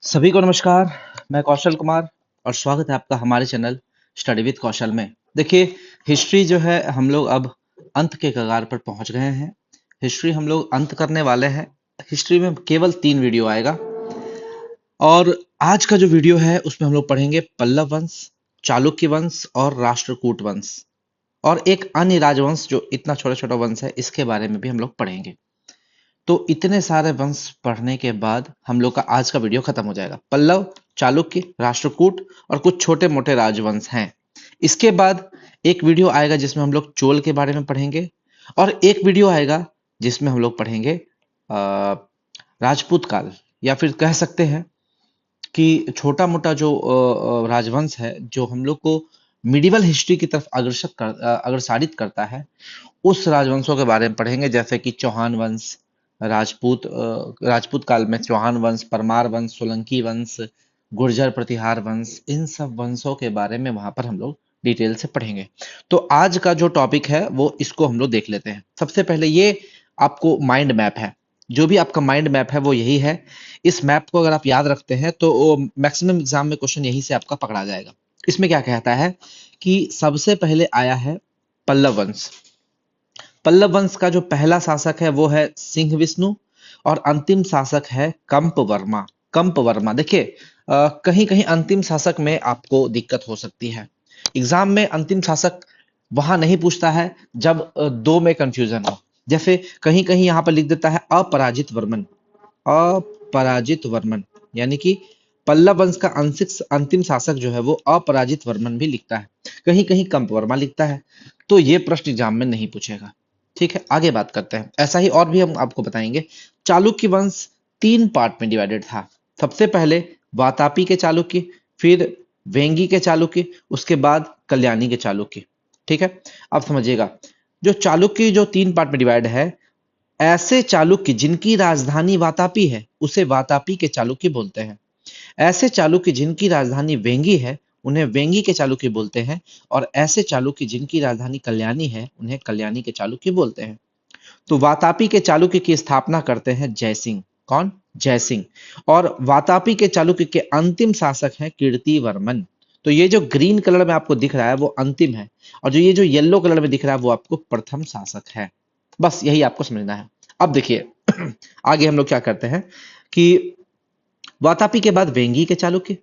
सभी को नमस्कार। मैं कौशल कुमार और स्वागत है आपका हमारे चैनल स्टडी विद कौशल में। देखिए, हिस्ट्री जो है हम लोग अब अंत के कगार पर पहुंच गए हैं। हिस्ट्री हम लोग अंत करने वाले हैं। हिस्ट्री में केवल 3 वीडियो आएगा और आज का जो वीडियो है उसमें हम लोग पढ़ेंगे पल्लव वंश, चालुक्य वंश और राष्ट्रकूट वंश और एक अन्य राजवंश जो इतना छोटा छोटा वंश है इसके बारे में भी हम लोग पढ़ेंगे। तो इतने सारे वंश पढ़ने के बाद हम लोग का आज का वीडियो खत्म हो जाएगा। पल्लव, चालुक्य, राष्ट्रकूट और कुछ छोटे मोटे राजवंश हैं। इसके बाद एक वीडियो आएगा जिसमें हम लोग चोल के बारे में पढ़ेंगे और एक वीडियो आएगा जिसमें हम लोग पढ़ेंगे राजपूत काल, या फिर कह सकते हैं कि छोटा मोटा जो राजवंश है जो हम लोग को मिडिवल हिस्ट्री की तरफ अग्रसारित करता है, उस राजवंशों के बारे में पढ़ेंगे, जैसे कि चौहान वंश, राजपूत काल में चौहान वंश, परमार वंश, सोलंकी वंश, गुर्जर प्रतिहार वंश, इन सब वंशों के बारे में वहां पर हम लोग डिटेल से पढ़ेंगे। तो आज का जो टॉपिक है वो इसको हम लोग देख लेते हैं। सबसे पहले ये आपको माइंड मैप है, जो भी आपका माइंड मैप है वो यही है। इस मैप को अगर आप याद रखते हैं तो मैक्सिमम एग्जाम में क्वेश्चन यही से आपका पकड़ा जाएगा। इसमें क्या कहता है कि सबसे पहले आया है पल्लव वंश। पल्लव वंश का जो पहला शासक है वो है सिंह विष्णु और अंतिम शासक है कंप वर्मा। कंप वर्मा, देखिए कहीं कहीं अंतिम शासक में आपको दिक्कत हो सकती है। एग्जाम में अंतिम शासक वहां नहीं पूछता है जब दो में कंफ्यूजन हो। जैसे कहीं कहीं यहां पर लिख देता है अपराजित वर्मन। अपराजित वर्मन यानी कि पल्लव वंश का अंतिम शासक जो है वो अपराजित वर्मन भी लिखता है, कहीं कहीं कंप वर्मा लिखता है। तो ये प्रश्न एग्जाम में नहीं पूछेगा। ठीक है, आगे बात करते हैं। ऐसा ही और भी हम आपको बताएंगे। चालुक्य वंश 3 पार्ट में डिवाइडेड था। सबसे पहले वातापी के चालुक्य, फिर वेंगी के चालुक्य, उसके बाद कल्याणी के चालुक्य। ठीक है, अब समझिएगा, जो चालुक्य जो 3 पार्ट में डिवाइड है, ऐसे चालुक्य जिनकी राजधानी वातापी है उसे वातापी के चालुक्य बोलते हैं। ऐसे चालुक्य जिनकी राजधानी वेंगी है उन्हें वेंगी के चालुक्य बोलते हैं। और ऐसे चालुक्य जिनकी राजधानी कल्याणी है उन्हें कल्याणी के चालुक्य बोलते हैं। तो वातापी के चालुक्य की स्थापना करते हैं जयसिंह। कौन? जयसिंह। और वातापी के चालुक्य के अंतिम शासक हैं कीर्तिवर्मन। तो ये जो ग्रीन कलर में आपको दिख रहा है वो अंतिम है, और जो ये जो येलो कलर में दिख रहा है वो आपको प्रथम शासक है। बस यही आपको समझना है। अब देखिए आगे हम लोग क्या करते हैं कि वातापी के बाद वेंगी के चालुक्य।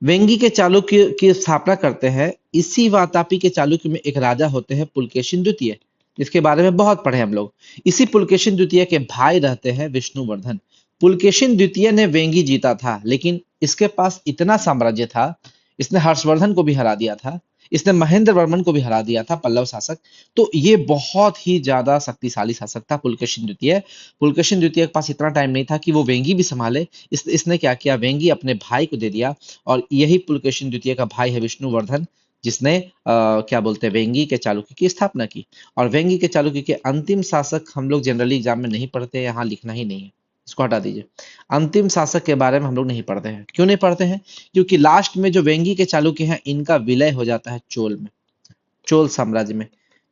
वेंगी के चालुक्य की स्थापना करते हैं। इसी वातापी के चालुक्य में एक राजा होते हैं पुलकेशिन द्वितीय, जिसके बारे में बहुत पढ़े हम लोग। इसी पुलकेशिन द्वितीय के भाई रहते हैं विष्णुवर्धन। पुलकेशिन द्वितीय ने वेंगी जीता था, लेकिन इसके पास इतना साम्राज्य था, इसने हर्षवर्धन को भी हरा दिया था, इसने महेंद्र वर्मन को भी हरा दिया था, पल्लव शासक। तो ये बहुत ही ज्यादा शक्तिशाली शासक था पुलकेशिन द्वितीय। पुलकेशिन द्वितीय के पास इतना टाइम नहीं था कि वो वेंगी भी संभाले। इसने क्या किया, वेंगी अपने भाई को दे दिया। और यही पुलकेशिन द्वितीय का भाई है विष्णुवर्धन, जिसने क्या बोलते हैं, वेंगी के चालुक्य की स्थापना की। और वेंगी के चालुक्य के अंतिम शासक हम लोग जनरली एग्जाम में नहीं पढ़ते, यहाँ लिखना ही नहीं है, इसको हटा दीजिए। अंतिम शासक के बारे में हम लोग नहीं पढ़ते हैं। क्यों नहीं पढ़ते हैं? क्योंकि लास्ट में जो वेंगी के चालुक्य हैं इनका विलय हो जाता है चोल में, चोल साम्राज्य में।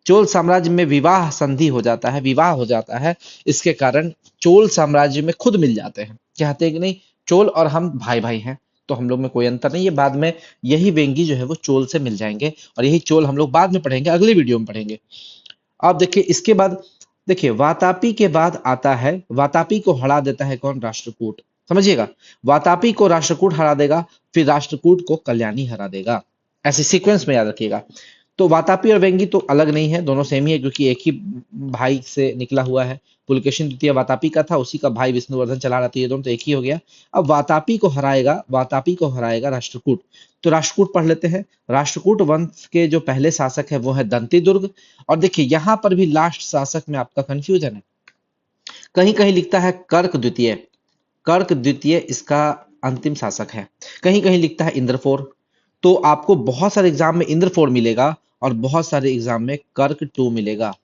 चोल साम्राज्य में विवाह संधि हो जाता है, विवाह हो जाता है। इसके कारण चोल साम्राज्य में खुद मिल जाते हैं, कहते हैं कि नहीं चोल और हम भाई भाई हैं, तो हम लोग में कोई अंतर नहीं है। बाद में यही वेंगी जो है वो चोल से मिल जाएंगे, और यही चोल हम लोग बाद में पढ़ेंगे, अगले वीडियो में पढ़ेंगे। अब देखिए इसके बाद, देखिए वातापी के बाद आता है, वातापी को हरा देता है कौन? राष्ट्रकूट। समझिएगा, वातापी को राष्ट्रकूट हरा देगा, फिर राष्ट्रकूट को कल्याणी हरा देगा। ऐसे सीक्वेंस में याद रखिएगा। तो वातापी और वेंगी तो अलग नहीं है, दोनों सेम ही है, क्योंकि एक ही भाई से निकला हुआ है। पुलकेशिन द्वितीय वातापी का था, उसी का भाई विष्णुवर्धन चला रहा था, ये दोनों तो एक ही हो गया। अब वातापी को हराएगा राष्ट्रकूट। तो राष्ट्रकूट पढ़ लेते हैं। राष्ट्रकूट वंश के जो पहले शासक है वो है दंतीदुर्ग। और देखिए यहां पर भी लास्ट शासक में आपका कंफ्यूजन है, कहीं कहीं लिखता है कर्क द्वितीय। कर्क द्वितीय इसका अंतिम शासक है, कहीं कहीं लिखता है इंद्रफोर। तो आपको बहुत सारे एग्जाम में इंद्रफोर मिलेगा और बहुत सारे एग्जाम में कर्क टू मिलेगा।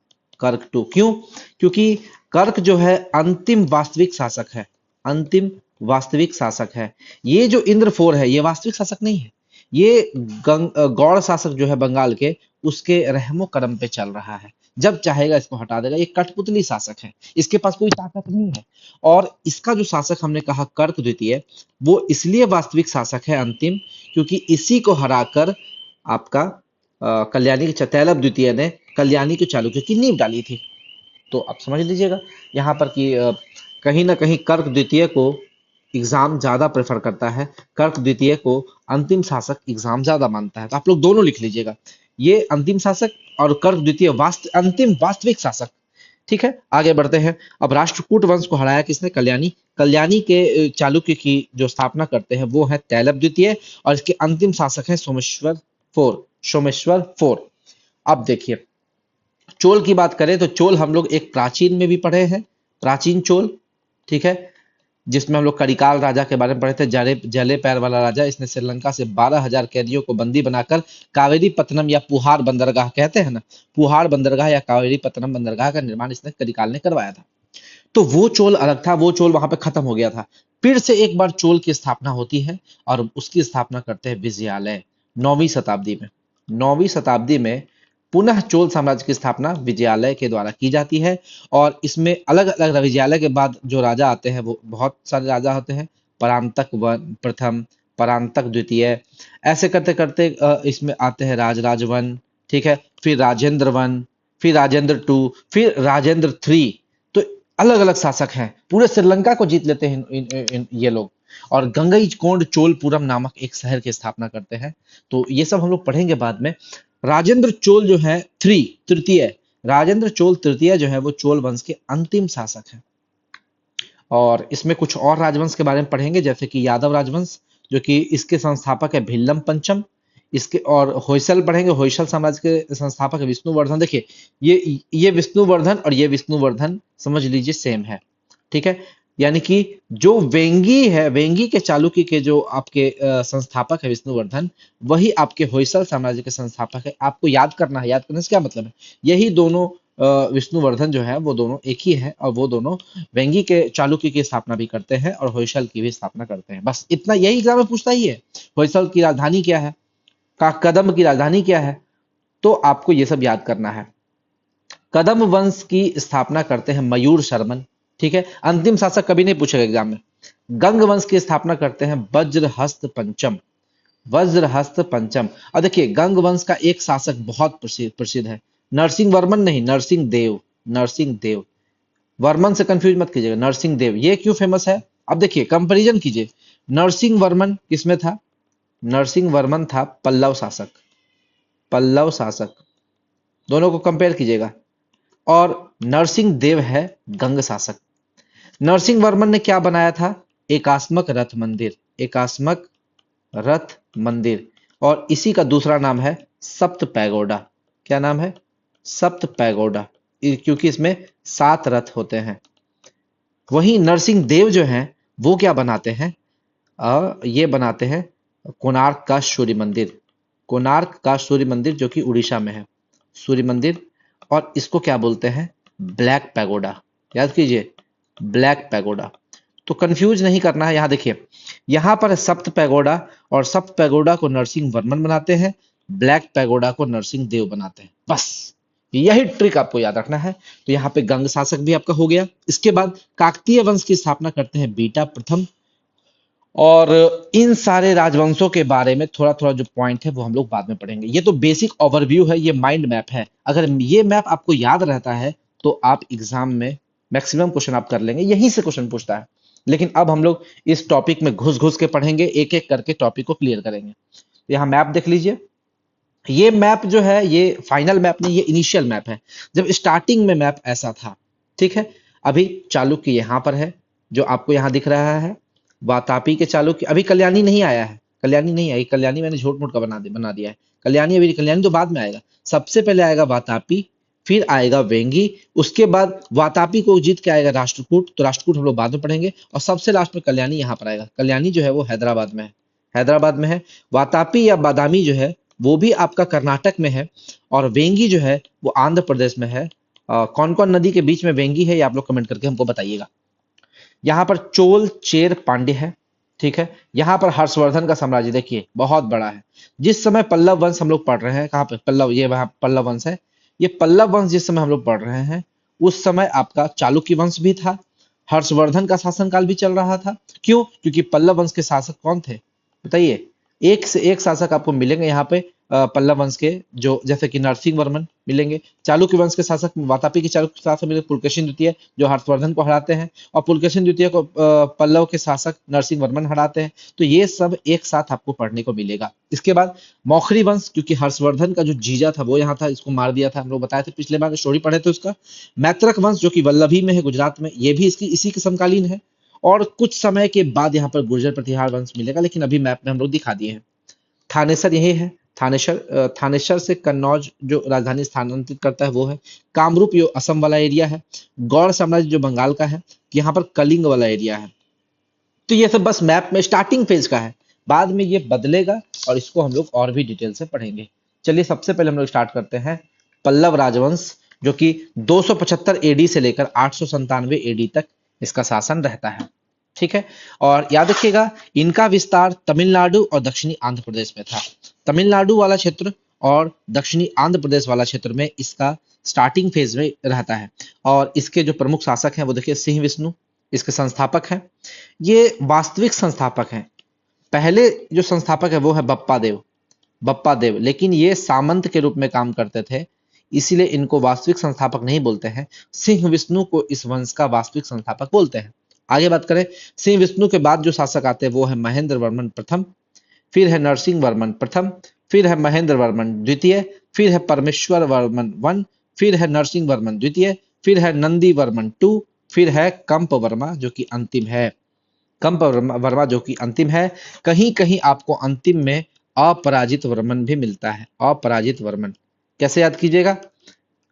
कर्क टू क्यों? क्योंकि कर्क जो है अंतिम वास्तविक शासक है, अंतिम वास्तविक शासक है। ये जो इंद्रफोर है ये वास्तविक शासक नहीं है, ये गौड़ शासक जो है बंगाल के, उसके रहमो करम पे चल रहा है। जब चाहेगा इसको हटा देगा। ये कठपुतली शासक है, इसके पास कोई ताकत नहीं है। और इसका जो शासक हमने कहा कर्क द्वितीय, वो इसलिए वास्तविक शासक है अंतिम, क्योंकि इसी को हराकर आपका कल्याणी के तैलप द्वितीय ने कल्याणी के चालुक्य की नींव डाली थी। तो आप समझ लीजिएगा यहाँ पर कि कहीं ना कहीं कर्क द्वितीय को एग्जाम ज्यादा प्रेफर करता है, कर्क द्वितीय को अंतिम शासक एग्जाम ज्यादा मानता है। तो आप लोग दोनों लिख लीजिएगा, ये अंतिम शासक और कर्क द्वितीय अंतिम वास्तविक शासक। ठीक है, आगे बढ़ते हैं। अब राष्ट्रकूट वंश को हराया किसने? कल्याणी। कल्याणी के चालुक्य की जो स्थापना करते हैं वो है तैलप द्वितीय, और इसके अंतिम शासक हैं सोमेश्वर फोर। अब देखिए, चोल की बात करें तो चोल हम लोग एक प्राचीन में भी पढ़े हैं, प्राचीन चोल, ठीक है, जिसमें हम लोग करिकाल राजा के बारे में पढ़े थे, जले पैर वाला राजा। इसने श्रीलंका से 12,000 कैदियों को बंदी बनाकर कावेरी पत्तनम या पुहार बंदरगाह कहते हैं ना, पुहार बंदरगाह या कावेरी पत्तनम बंदरगाह का निर्माण इसने करिकाल ने करवाया था। तो वो चोल अलग था, वो चोल वहां पे खत्म हो गया था। फिर से एक बार चोल की स्थापना होती है और उसकी स्थापना करते हैं विजयालय 9वीं शताब्दी में। 9वीं शताब्दी में पुनः चोल साम्राज्य की स्थापना विजयालय के द्वारा की जाती है। और इसमें अलग अलग विजयालय के बाद जो राजा आते हैं वो बहुत सारे राजा होते हैं, परांतक वन प्रथम, परांतक द्वितीय, ऐसे करते करते इसमें आते हैं राजराज वन, ठीक है, फिर राजेंद्र वन, फिर राजेंद्र टू, फिर राजेंद्र थ्री। तो अलग अलग शासक हैं, पूरे श्रीलंका को जीत लेते हैं ये लोग, और गंगईकोंड चोलपुरम नामक एक शहर की स्थापना करते हैं। तो ये सब हम लोग पढ़ेंगे बाद में। राजेंद्र चोल जो है तृतीय, राजेंद्र चोल तृतीय जो है वो चोल वंश के अंतिम शासक है। और इसमें कुछ और राजवंश के बारे में पढ़ेंगे, जैसे कि यादव राजवंश, जो कि इसके संस्थापक है भिल्लम पंचम। इसके और होयसल पढ़ेंगे, होयसल साम्राज्य के संस्थापक है विष्णुवर्धन। देखिए, ये विष्णुवर्धन और ये विष्णुवर्धन समझ लीजिए सेम है, ठीक है। यानी कि जो वेंगी है, वेंगी के चालुक्य के जो आपके संस्थापक है विष्णुवर्धन, वही आपके होयसल साम्राज्य के संस्थापक है। आपको याद करना है, याद करने से क्या मतलब है, यही दोनों विष्णुवर्धन जो है वो दोनों एक ही है, और वो दोनों वेंगी के चालुक्य की स्थापना भी करते हैं और होयसल की भी स्थापना करते हैं। बस इतना, यही एग्जाम में पूछता ही है। होयसल की राजधानी क्या है, कदम की राजधानी क्या है, तो आपको ये सब याद करना है। कदम वंश की स्थापना करते हैं मयूर शर्मन, ठीक है। अंतिम शासक कभी नहीं पूछेगा एग्जाम में। गंग वंश की स्थापना करते हैं वज्रहस्त पंचम, वज्रहस्त पंचम। और देखिए, गंग वंश का एक शासक बहुत प्रसिद्ध है, नरसिंह वर्मन नहीं, नरसिंह देव, नरसिंह देव। वर्मन से कंफ्यूज मत कीजिएगा, नरसिंह देव। ये क्यों फेमस है, अब देखिए कंपैरिजन कीजिए। नरसिंह वर्मन किसमें था? नरसिंह वर्मन था पल्लव शासक, पल्लव शासक, दोनों को कंपेयर कीजिएगा। और नरसिंह देव है गंग शासक। नरसिंह वर्मन ने क्या बनाया था? एकास्मक रथ मंदिर, एकास्मक रथ मंदिर। और इसी का दूसरा नाम है सप्त पैगोडा। क्या नाम है? सप्त पैगोडा, क्योंकि इसमें 7 रथ होते हैं। वहीं नरसिंह देव जो हैं वो क्या बनाते हैं? ये बनाते हैं कोणार्क का सूर्य मंदिर, कोणार्क का सूर्य मंदिर जो कि उड़ीसा में है, सूर्य मंदिर। और इसको क्या बोलते हैं? Black pagoda. याद कीजिए, ब्लैक पैगोडा। तो कंफ्यूज नहीं करना है। यहाँ देखिए, यहाँ पर सप्त पैगोडा, और सप्त पैगोडा को नरसिंह वर्मन बनाते हैं, ब्लैक पैगोडा को नरसिंह देव बनाते हैं। बस यही ट्रिक आपको याद रखना है। तो यहाँ पे गंग शासक भी आपका हो गया। इसके बाद काकतीय वंश की स्थापना करते हैं बीटा प्रथम। और इन सारे राजवंशों के बारे में थोड़ा थोड़ा जो पॉइंट है वो हम लोग बाद में पढ़ेंगे। ये तो बेसिक ओवरव्यू है, ये माइंड मैप है। अगर ये मैप आपको याद रहता है तो आप एग्जाम में मैक्सिमम क्वेश्चन आप कर लेंगे, यहीं से क्वेश्चन पूछता है। लेकिन अब हम लोग इस टॉपिक में घुस घुस के पढ़ेंगे, एक एक करके टॉपिक को क्लियर करेंगे। यहाँ मैप देख लीजिए। ये मैप जो है ये फाइनल मैप नहीं, ये इनिशियल मैप है। जब स्टार्टिंग में मैप ऐसा था, ठीक है। अभी चालुक्य यहाँ पर है, जो आपको यहाँ दिख रहा है, वातापी के चालुक्य। अभी कल्याणी नहीं आया है, कल्याणी नहीं आई, कल्याणी मैंने झूठ मूठ का बना दिया है। कल्याणी तो बाद में आएगा। सबसे पहले आएगा वातापी, फिर आएगा वेंगी, उसके बाद वातापी को जीत के आएगा राष्ट्रकूट। तो राष्ट्रकूट हम लोग बाद में पढ़ेंगे। और सबसे लास्ट में कल्याणी यहाँ पर आएगा। कल्याणी जो है वो हैदराबाद में है, हैदराबाद में है। वातापी या बादामी जो है वो भी आपका कर्नाटक में है। और वेंगी जो है वो आंध्र प्रदेश में है। कौन कौन नदी के बीच में वेंगी है ये आप लोग कमेंट करके हमको बताइएगा। यहाँ पर चोल चेर पांड्य है, ठीक है। यहाँ पर हर्षवर्धन का साम्राज्य देखिए बहुत बड़ा है। जिस समय पल्लव वंश हम लोग पढ़ रहे हैं, कहाँ पे? पल्लव, ये वहाँ पल्लव वंश है। ये पल्लव वंश जिस समय हम लोग पढ़ रहे हैं उस समय आपका चालुक्य वंश भी था, हर्षवर्धन का शासनकाल भी चल रहा था। क्यों? क्योंकि पल्लव वंश के शासक कौन थे बताइए? एक से एक शासक आपको मिलेंगे यहाँ पे पल्लव वंश के, जो जैसे कि नरसिंह वर्मन मिलेंगे। चालुक्य वंश के शासक वातापी के चालुक्य शासक मिलेंगे पुलकेशिन द्वितीय, जो हर्षवर्धन को हराते हैं, और पुलकेशिन द्वितीय को पल्लव के शासक नरसिंह वर्मन हराते हैं। तो ये सब एक साथ आपको पढ़ने को मिलेगा। इसके बाद मौखरी वंश, क्योंकि हर्षवर्धन का जो जीजा था वो यहाँ था, इसको मार दिया था, हम लोग बताए थे पिछले बार स्टोरी पढ़े थे उसका। मैत्रक वंश जो कि वल्लभी में है गुजरात में, ये भी इसकी इसी के समकालीन है। और कुछ समय के बाद यहाँ पर गुर्जर प्रतिहार वंश मिलेगा, लेकिन अभी मैप में हम लोग दिखा दिए हैं। थानेसर यही है, थानेसर से कन्नौज जो राजधानी स्थानांतरित करता है वो है। कामरूप जो असम वाला एरिया है। गौड़ साम्राज्य जो बंगाल का है। यहाँ पर कलिंग वाला एरिया है। तो ये सब बस मैप में स्टार्टिंग फेज का है, बाद में ये बदलेगा और इसको हम लोग और भी डिटेल से पढ़ेंगे। चलिए सबसे पहले हम लोग स्टार्ट करते हैं पल्लव राजवंश, जो कि 275 एडी से लेकर 897 एडी तक इसका शासन रहता है। ठीक है, और याद रखिएगा इनका विस्तार तमिलनाडु और दक्षिणी आंध्र प्रदेश में था। तमिलनाडु वाला क्षेत्र और दक्षिणी आंध्र प्रदेश वाला क्षेत्र में इसका स्टार्टिंग फेज में रहता है। और इसके जो प्रमुख शासक हैं वो देखिए सिंह विष्णु इसके संस्थापक हैं। ये वास्तविक संस्थापक हैं। पहले जो संस्थापक है वो है बप्पा देव, लेकिन ये सामंत के रूप में काम करते थे, इसीलिए इनको वास्तविक संस्थापक नहीं बोलते हैं। सिंह विष्णु को इस वंश का वास्तविक संस्थापक बोलते हैं। आगे बात करें, सिंह विष्णु के बाद जो शासक आते हैं वो है महेंद्र वर्मन प्रथम, फिर है नरसिंह वर्मन प्रथम, फिर है महेंद्र वर्मन द्वितीय, फिर है परमेश्वर वर्मन वन, फिर है नरसिंह वर्मन द्वितीय, फिर है नंदी वर्मन टू, फिर है कंप वर्मा जो कि अंतिम है। कंप वर्मा जो कि अंतिम है। कहीं कहीं आपको अंतिम में अपराजित वर्मन भी मिलता है। अपराजित वर्मन कैसे याद कीजिएगा?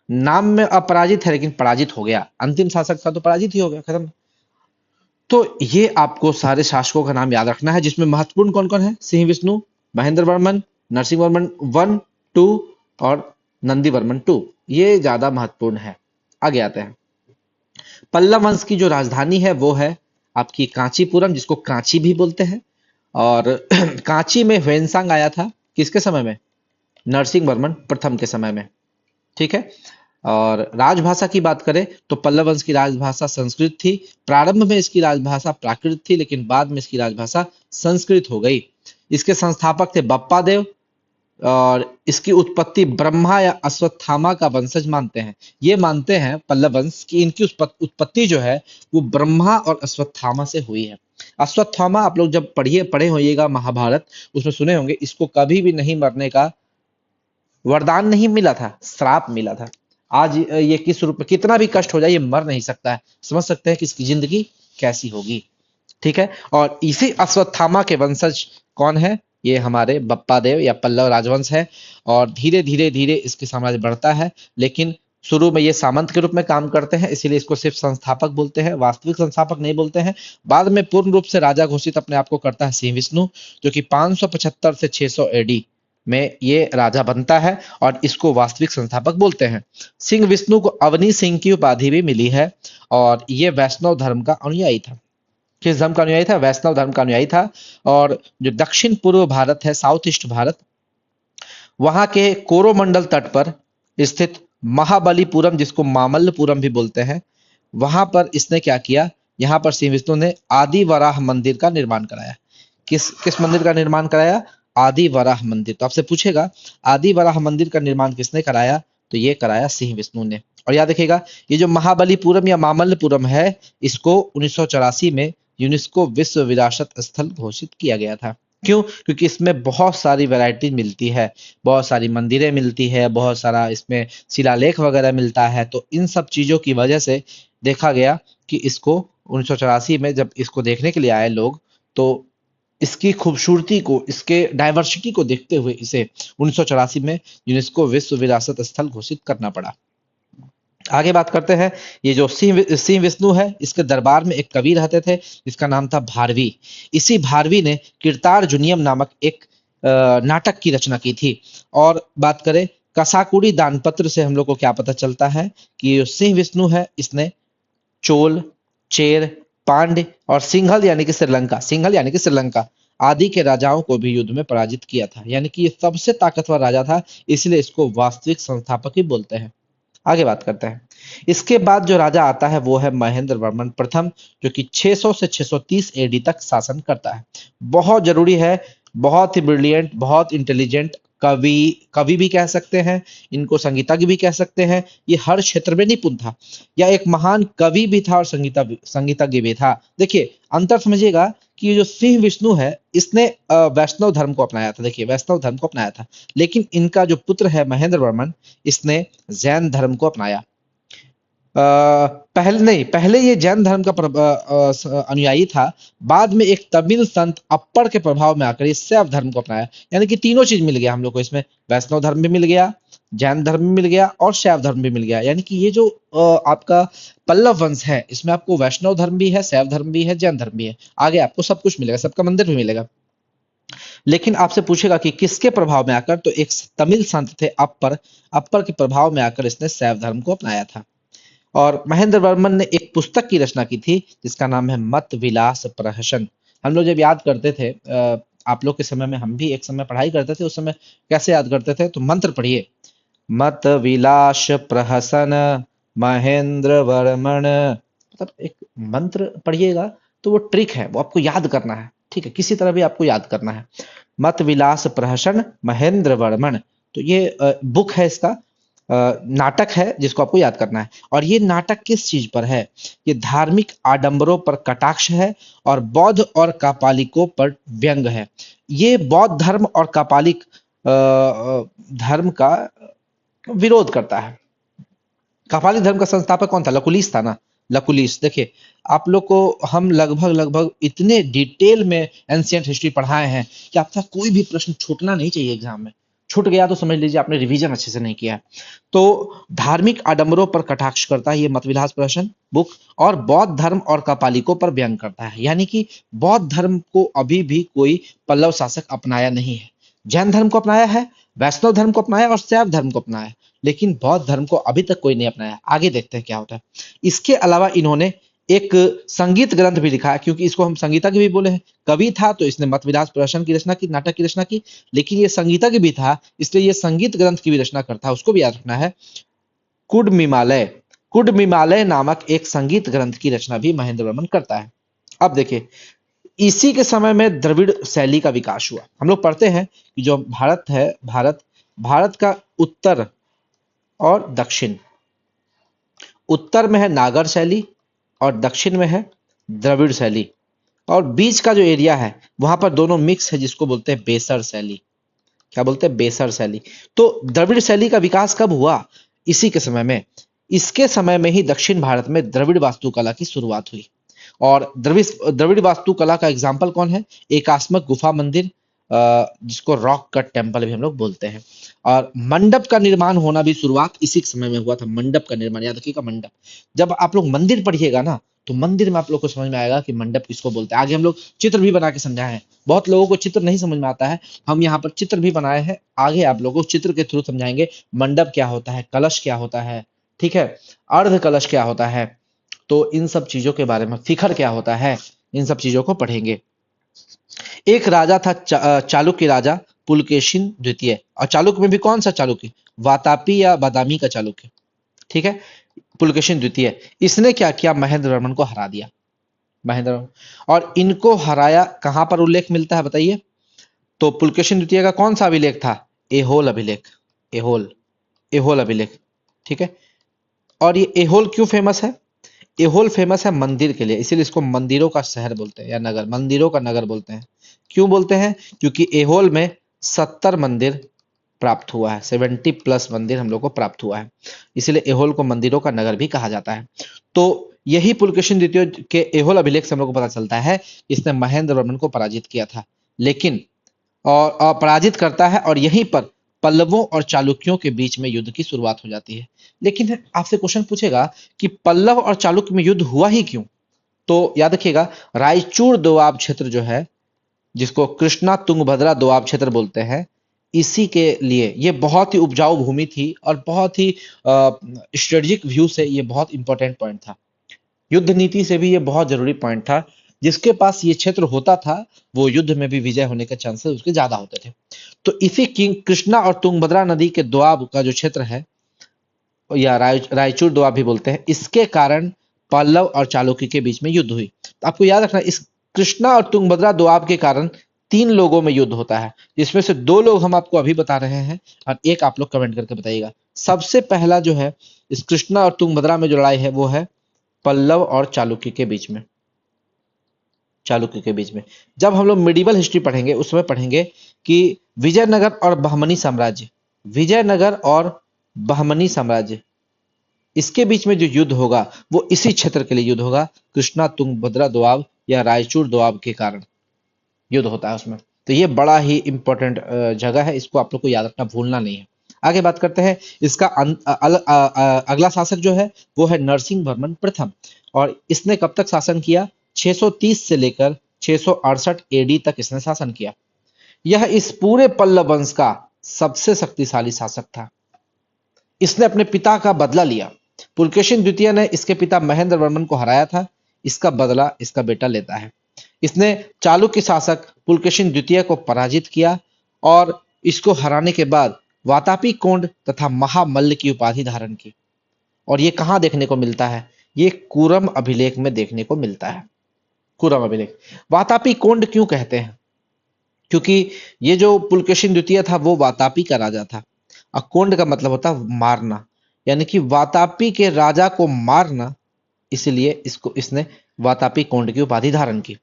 नाम में अपराजित है लेकिन पराजित हो गया, अंतिम शासक था तो पराजित ही हो गया, खत्म। तो ये आपको सारे शासकों का नाम याद रखना है, जिसमें महत्वपूर्ण कौन कौन है? सिंह विष्णु, महेंद्र वर्मन, नरसिंह वर्मन 1, 2 और नंदी वर्मन 2, ये ज्यादा महत्वपूर्ण है। आगे आते हैं। पल्लव वंश की जो राजधानी है वो है आपकी कांचीपुरम, जिसको कांची भी बोलते हैं। और कांची में ह्वेनसांग आया था किसके समय में? नरसिंह वर्मन प्रथम के समय में। ठीक है, और राजभाषा की बात करें तो पल्लव वंश की राजभाषा संस्कृत थी। प्रारंभ में इसकी राजभाषा प्राकृत थी, लेकिन बाद में इसकी राजभाषा संस्कृत हो गई। इसके संस्थापक थे बप्पा देव, और इसकी उत्पत्ति ब्रह्मा या अश्वत्थामा का वंशज मानते हैं। ये मानते हैं पल्लव वंश की इनकी उत्पत्ति जो है वो ब्रह्मा और अश्वत्थामा से हुई है। अश्वत्थामा आप लोग जब पढ़े होइएगा महाभारत, उसमें सुने होंगे इसको कभी भी नहीं मरने का वरदान नहीं मिला था, श्राप मिला था। आज ये किस रूप में कितना भी कष्ट हो जाए ये मर नहीं सकता है। समझ सकते हैं कि इसकी जिंदगी कैसी होगी। ठीक है, और इसी अश्वत्थामा के वंशज कौन है? ये हमारे बप्पा देव या पल्लव राजवंश है। और धीरे धीरे धीरे इसके साम्राज्य बढ़ता है, लेकिन शुरू में ये सामंत के रूप में काम करते हैं, इसीलिए इसको सिर्फ संस्थापक बोलते हैं, वास्तविक संस्थापक नहीं बोलते हैं। बाद में पूर्ण रूप से राजा घोषित अपने आप को करता है सिंह विष्णु, जो कि 575 से 600 एडी में ये राजा बनता है, और इसको वास्तविक संस्थापक बोलते हैं। सिंह विष्णु को अवनी सिंह की उपाधि भी मिली है, और ये वैष्णव धर्म का अनुयायी था। किस धर्म का अनुयायी था? वैष्णव धर्म का अनुयायी था। और जो दक्षिण पूर्व भारत है, साउथ ईस्ट भारत, वहां के कोरोमंडल तट पर स्थित महाबलीपुरम, जिसको मामल्लपुरम भी बोलते हैं, वहां पर इसने क्या किया? यहाँ पर सिंह विष्णु ने आदि वराह मंदिर का निर्माण कराया। किस मंदिर का निर्माण कराया? आदि वराह मंदिर। तो आपसे पूछेगा आदि वराह मंदिर का निर्माण किसने कराया? तो ये कराया सिंह विष्णु ने। और याद रखिएगा ये जो महाबलीपुरम या मामल्लपुरम है, इसको 1984 में यूनेस्को विश्व विरासत स्थल घोषित किया गया था। क्यों? क्योंकि इसमें बहुत सारी वैरायटी मिलती है, बहुत सारी मंदिरें मिलती है, बहुत सारा इसमें शिलालेख वगैरह मिलता है। तो इन सब चीजों की वजह से देखा गया कि इसको 1984 में जब इसको देखने के लिए आए लोग, तो इसकी खूबसूरती को, इसके डाइवर्सिटी को देखते हुए इसे 1984 में यूनेस्को विश्व विरासत स्थल घोषित करना पड़ा। आगे बात करते हैं। ये जो सिंह विष्णु है, इसके दरबार में एक कवि रहते थे जिसका नाम था भारवी। इसी भारवी ने किरतार जुनियम नामक एक नाटक की रचना की थी। और बात करें कसाकुड़ी दानपत्र से हम लोग को क्या पता चलता है कि जो सिंह विष्णु है इसने चोल, चेर, पांड्य और सिंघल यानी कि श्रीलंका आदि के राजाओं को भी युद्ध में पराजित किया था। यानी कि ये सबसे ताकतवर राजा था, इसलिए इसको वास्तविक संस्थापक ही बोलते हैं। आगे बात करते हैं। इसके बाद जो राजा आता है वो है महेंद्र वर्मन प्रथम, जो कि 600 से 630 एडी तक शासन करता है। बहुत जरूरी है, बहुत ही ब्रिलियंट, बहुत इंटेलिजेंट कवि, कवि भी कह सकते हैं, इनको संगीतज्ञ भी कह सकते हैं। ये हर क्षेत्र में निपुण था, या एक महान कवि भी था और संगीतज्ञ भी था। देखिए अंतर समझिएगा कि ये जो सिंह विष्णु है, इसने वैष्णव धर्म को अपनाया था। देखिए वैष्णव धर्म को अपनाया था, लेकिन इनका जो पुत्र है महेंद्र वर्मन, इसने जैन धर्म को अपनाया। पहले नहीं, पहले ये जैन धर्म का अनुयायी था। बाद में एक तमिल संत अप्पर के प्रभाव में आकर ये शैव धर्म को अपनाया। यानी कि तीनों चीज मिल गया हम लोग को इसमें, वैष्णव धर्म भी मिल गया, जैन धर्म भी मिल गया और शैव धर्म भी मिल गया। यानी कि ये जो आपका पल्लव वंश है, इसमें आपको वैष्णव धर्म भी है, शैव धर्म भी है, जैन धर्म भी है। आगे आपको सब कुछ मिलेगा, सबका मंदिर भी मिलेगा। लेकिन आपसे पूछेगा कि किसके प्रभाव में आकर, तो एक तमिल संत थे अप्पर, अप्पर के प्रभाव में आकर इसने शैव धर्म को अपनाया था। और महेंद्र वर्मन ने एक पुस्तक की रचना की थी जिसका नाम है मत विलास प्रहसन। हम लोग जब याद करते थे, आप लोग के समय में, हम भी एक समय पढ़ाई करते थे, उस समय कैसे याद करते थे, तो मंत्र पढ़िए, मत विलास प्रहसन महेंद्र वर्मन, मतलब एक मंत्र पढ़िएगा तो वो ट्रिक है, वो आपको याद करना है, ठीक है, किसी तरह भी आपको याद करना है। मत विलास प्रहसन महेंद्र वर्मन, तो ये बुक है, इसका नाटक है जिसको आपको याद करना है। और ये नाटक किस चीज पर है, ये धार्मिक आडंबरों पर कटाक्ष है और बौद्ध और कापालिकों पर व्यंग है। ये बौद्ध धर्म और कापालिक धर्म का विरोध करता है। कापालिक धर्म का संस्थापक कौन था, लकुलिस था ना, लकुलिस। देखिए आप लोग को हम लगभग इतने डिटेल में एंशिएंट हिस्ट्री पढ़ाए हैं कि आपका कोई भी प्रश्न छूटना नहीं चाहिए एग्जाम में। छूट गया तो समझ लीजिए आपने रिवीजन अच्छे से नहीं किया है। तो धार्मिक आडंबरों पर कटाक्ष करता है ये मतविलास प्रहसन बुक, और बौद्ध धर्म और कापालिकों पर व्यंग करता है। यानी कि बौद्ध धर्म को अभी भी कोई पल्लव शासक अपनाया नहीं है, जैन धर्म को अपनाया है, वैष्णव धर्म को अपनाया और शैव धर्म को अपनाया है, लेकिन बौद्ध धर्म को अभी तक कोई नहीं अपनाया। आगे देखते हैं क्या होता है। इसके अलावा इन्होंने एक संगीत ग्रंथ भी लिखा है, क्योंकि इसको हम संगीतज्ञ भी बोले हैं। कवि था तो इसने मतविलास प्रहसन की रचना की, नाटक की रचना की, लेकिन ये संगीतज्ञ भी था, इसलिए ये संगीत ग्रंथ की भी रचना करता है, उसको भी याद रखना है। कुडमिमालय, कुडमिमालय नामक एक संगीत ग्रंथ की रचना भी महेंद्र वर्मन करता है। अब देखिए इसी के समय में द्रविड़ शैली का विकास हुआ। हम लोग पढ़ते हैं कि जो भारत है, भारत का उत्तर और दक्षिण, उत्तर में है नागर शैली और दक्षिण में है द्रविड़ शैली, और बीच का जो एरिया है वहां पर दोनों मिक्स है, जिसको बोलते हैं बेसर शैली। क्या बोलते हैं, बेसर शैली। तो द्रविड़ शैली का विकास कब हुआ, इसी के समय में। इसके समय में ही दक्षिण भारत में द्रविड़ वास्तुकला की शुरुआत हुई। और द्रविड़ वास्तुकला का एग्जाम्पल कौन है, एकात्मक गुफा मंदिर, जिसको रॉक कट टेम्पल भी हम लोग बोलते हैं। और मंडप का निर्माण होना भी शुरुआत इसी समय में हुआ था। मंडप का निर्माण याद रखिएगा, मंडप। जब आप लोग मंदिर पढ़िएगा ना, तो मंदिर में आप लोग को समझ में आएगा कि मंडप किसको बोलते हैं। आगे हम लोग चित्र भी बना के समझाए हैं, बहुत लोगों को चित्र नहीं समझ में आता है, हम यहाँ पर चित्र भी बनाए हैं। आगे आप लोगों को चित्र के थ्रू समझाएंगे मंडप क्या होता है, कलश क्या होता है, ठीक है, अर्ध कलश क्या होता है, तो इन सब चीजों के बारे में, शिखर क्या होता है, इन सब चीजों को पढ़ेंगे। एक राजा था चालुक्य राजा पुलकेशिन द्वितीय, और चालुक्य में भी कौन सा चालुक्य, वातापी या बादामी का चालुक्य, ठीक है, पुलकेशिन द्वितीय। इसने क्या किया, महेंद्र वर्मन को हरा दिया, महेंद्र। और इनको हराया कहां पर उल्लेख मिलता है बताइए, तो पुलकेशिन द्वितीय का कौन सा अभिलेख था, एहोल अभिलेख, एहोल अभिलेख, ठीक है। और ये एहोल क्यों फेमस है, एहोल फेमस है मंदिर के लिए, इसीलिए इसको मंदिरों का शहर बोलते हैं, या नगर, मंदिरों का नगर बोलते हैं। क्यों बोलते हैं, क्योंकि एहोल में 70 मंदिर प्राप्त हुआ है, 70 प्लस मंदिर हम लोग को प्राप्त हुआ है, इसलिए एहोल को मंदिरों का नगर भी कहा जाता है। तो यही पुलकेशिन द्वितीय के एहोल अभिलेख से हम लोग को पता चलता है इसने महेंद्र वर्मन को पराजित किया था। लेकिन और पराजित करता है, और यहीं पर पल्लवों और चालुक्यों के बीच में युद्ध की शुरुआत हो जाती है। लेकिन आपसे क्वेश्चन पूछेगा कि पल्लव और चालुक्य में युद्ध हुआ ही क्यों, तो याद रखिएगा रायचूर दोआब क्षेत्र जो है, जिसको कृष्णा तुंगभद्रा दोआब क्षेत्र बोलते हैं, इसी के लिए ये बहुत ही उपजाऊ भूमि थी, और बहुत ही स्ट्रेटेजिक व्यू से ये बहुत इंपॉर्टेंट पॉइंट था, युद्ध नीति से भी ये बहुत जरूरी पॉइंट था। जिसके पास ये क्षेत्र होता था वो युद्ध में भी विजय होने के चांसेस उसके ज्यादा होते थे। तो इसी किंग कृष्णा और तुंगभद्रा नदी के दोआब का जो क्षेत्र है या रायचूर दोआब भी बोलते हैं, इसके कारण पल्लव और चालुक्य के बीच में युद्ध हुई। तो आपको याद रखना, इस कृष्णा और तुंगभद्रा दोआब के कारण 3 लोगों में युद्ध होता है, जिसमें से 2 लोग हम आपको अभी बता रहे हैं और एक आप लोग कमेंट करके बताइएगा। सबसे पहला जो है इस कृष्णा और तुंगभद्रा में जो लड़ाई है वो है पल्लव और चालुक्य के बीच में। चालुक्य के बीच में जब हम लोग मिडिवल हिस्ट्री पढ़ेंगे उस समय पढ़ेंगे कि विजयनगर और बहमनी साम्राज्य, विजयनगर और बहमनी साम्राज्य, इसके बीच में जो युद्ध होगा वो इसी क्षेत्र के लिए युद्ध होगा, कृष्णा तुंगभद्रा दोआब या रायचूर दोआब के कारण युद्ध होता है उसमें। तो ये बड़ा ही इंपॉर्टेंट जगह है, इसको आप लोग को याद रखना, भूलना नहीं है। आगे बात करते हैं, इसका अगला शासक जो है वो है नरसिंह वर्मन प्रथम, और इसने कब तक शासन किया? 630 से लेकर 668 एडी तक इसने शासन किया। यह इस पूरे पल्लव वंश का सबसे शक्तिशाली शासक था। इसने अपने पिता का बदला लिया। पुलकेशिन द्वितीय ने इसके पिता महेंद्र वर्मन को हराया था, इसका बदला इसका बेटा लेता है। इसने चालुक्य शासक पुलकेशिन द्वितीय को पराजित किया और इसको हराने के बाद वातापी कोंड तथा महामल्ल की उपाधि धारण की। और ये कहां देखने को मिलता है? ये कूरम अभिलेख में देखने को मिलता है। कूरम अभिलेख। वातापी कोंड क्यों कहते हैं? क्योंकि ये जो पुलकेशिन द्वितीय था वो वातापी का राजा था, और कोंड का मतलब होता है मारना, यानी कि वातापी के राजा को मारना, इसलिए इसको इसने वातापी कोंड की उपाधि धारण की।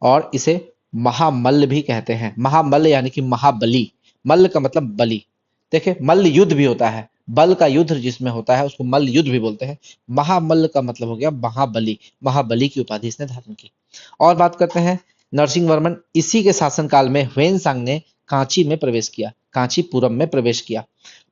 और इसे महामल्ल भी कहते हैं। महामल्ल यानी कि महाबली, मल्ल का मतलब बलि। देखिए, मल्ल युद्ध भी होता है, बल का युद्ध जिसमें होता है उसको मल्ल युद्ध भी बोलते हैं। महामल्ल का मतलब हो गया महाबली, महाबली की उपाधि इसने धारण की। और बात करते हैं, नरसिंह वर्मन इसी के शासनकाल में ह्वेनसांग ने कांची में प्रवेश किया, कांचीपुरम में प्रवेश किया।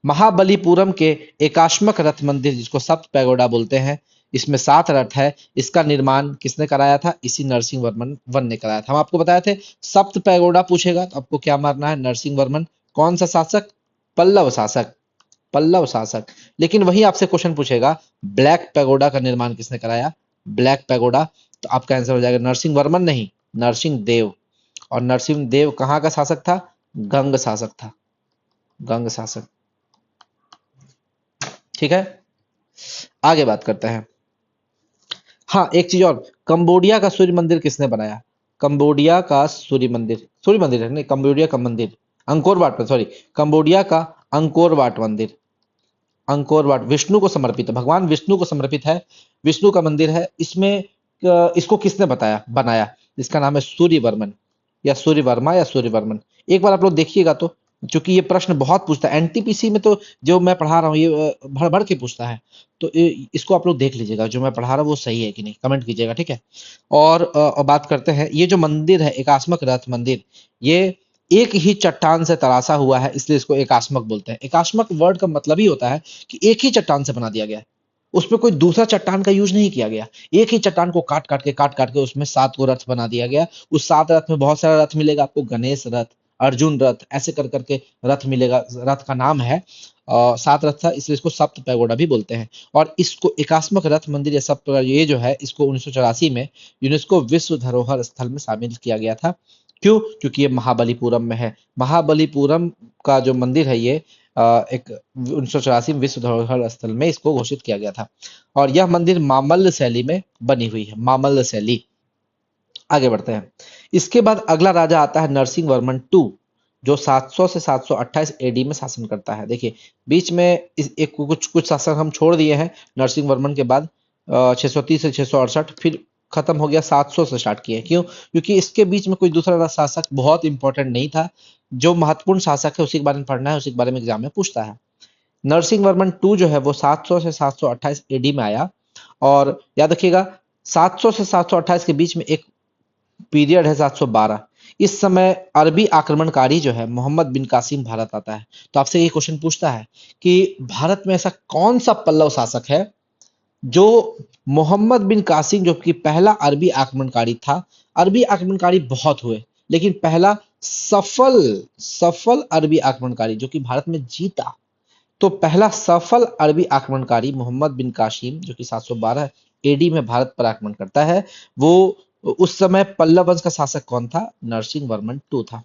महाबलीपुरम के एकाश्मक रथ मंदिर, जिसको सप्त पैगोडा बोलते हैं, इसमें 7 रथ है। इसका निर्माण किसने कराया था? इसी नरसिंह वर्मन वन ने कराया था। हम आपको बताए थे सप्त पैगोडा पूछेगा तो आपको क्या मारना है? नरसिंह वर्मन। कौन सा शासक? पल्लव शासक, पल्लव शासक। लेकिन वही आपसे क्वेश्चन पूछेगा ब्लैक पैगोडा का निर्माण किसने कराया? ब्लैक पैगोडा, तो आपका आंसर हो जाएगा नरसिंह वर्मन नहीं, नरसिंह देव। और नरसिंह देव कहाँ का शासक था? गंग शासक था, गंग शासक। ठीक है, आगे बात करते हैं। हाँ, एक चीज और, कंबोडिया का सूर्य मंदिर किसने बनाया? कंबोडिया का सूर्य मंदिर, सूर्य मंदिर है नहीं, कंबोडिया का मंदिर, अंकोर वाट, सॉरी, कंबोडिया का अंकोर वाट मंदिर। अंकोर वाट विष्णु को समर्पित है, भगवान विष्णु को समर्पित है, विष्णु का मंदिर है। इसमें इसको किसने बताया बनाया? इसका नाम है सूर्य वर्मन, या सूर्य वर्मा, या सूर्य वर्मन। एक बार आप लोग देखिएगा तो, क्योंकि ये प्रश्न बहुत पूछता है एनटीपीसी में, तो जो मैं पढ़ा रहा हूँ ये भर भर के पूछता है, तो इसको आप लोग देख लीजिएगा, जो मैं पढ़ा रहा हूँ वो सही है कि नहीं, कमेंट कीजिएगा, ठीक है। और बात करते हैं, ये जो मंदिर है एकास्मक रथ मंदिर, ये एक ही चट्टान से तराशा हुआ है, इसलिए इसको एकास्मक बोलते हैं। एकास्मक वर्ड का मतलब ही होता है कि एक ही चट्टान से बना दिया गया है, उसमें कोई दूसरा चट्टान का यूज नहीं किया गया। एक ही चट्टान को काट काट के उसमें 7 को रथ बना दिया गया। उस 7 रथ में बहुत सारा रथ मिलेगा आपको, गणेश रथ, अर्जुन रथ, ऐसे कर करके रथ मिलेगा। रथ का नाम है 7 रथ था, इसलिए इसको सप्त पैगोडा भी बोलते हैं। और इसको एकास्मक रथ मंदिर या सप्त, ये जो है इसको 1984 में यूनेस्को विश्व धरोहर स्थल में शामिल किया गया था। क्यों? क्योंकि ये महाबलीपुरम में है। महाबलीपुरम का जो मंदिर है ये एक 1984 में विश्व धरोहर स्थल में इसको घोषित किया गया था। और यह मंदिर मामल्ल शैली में बनी हुई है, मामल्ल शैली। आगे बढ़ते हैं। इसके बाद अगला राजा आता है नरसिंह वर्मन टू, जो 700 से 728 एडी में शासन करता है। देखिए, बीच में एक कुछ शासक हम छोड़ दिए हैं नरसिंह वर्मन के बाद, 630 से 668, फिर खत्म हो गया, 700 से स्टार्ट किए। क्यों? क्योंकि इसके बीच में कोई दूसरा शासक बहुत इंपॉर्टेंट नहीं था। जो महत्वपूर्ण शासक है उसी के बारे में पढ़ना है, उसी के बारे में एग्जाम में पूछता है। नरसिंह वर्मन टू जो है वो 700 से 728 एडी में आया। और याद रखिएगा, 700 से 728 के बीच में एक पीरियड है 712। इस समय अरबी आक्रमणकारी जो है मोहम्मद बिन कासिम भारत आता है। तो आपसे ये क्वेश्चन पूछता है कि भारत में ऐसा कौन सा पल्लव शासक है जो मोहम्मद बिन कासिम, जो कि पहला अरबी आक्रमणकारी था। अरबी आक्रमणकारी बहुत हुए, लेकिन पहला सफल सफल अरबी आक्रमणकारी जो कि भारत में जीता, तो पहला सफल अरबी आक्रमणकारी मोहम्मद बिन कासिम, जो कि 712 एडी में भारत पर आक्रमण करता है, वो उस समय पल्लव वंश का शासक कौन था? नरसिंह वर्मन टू था।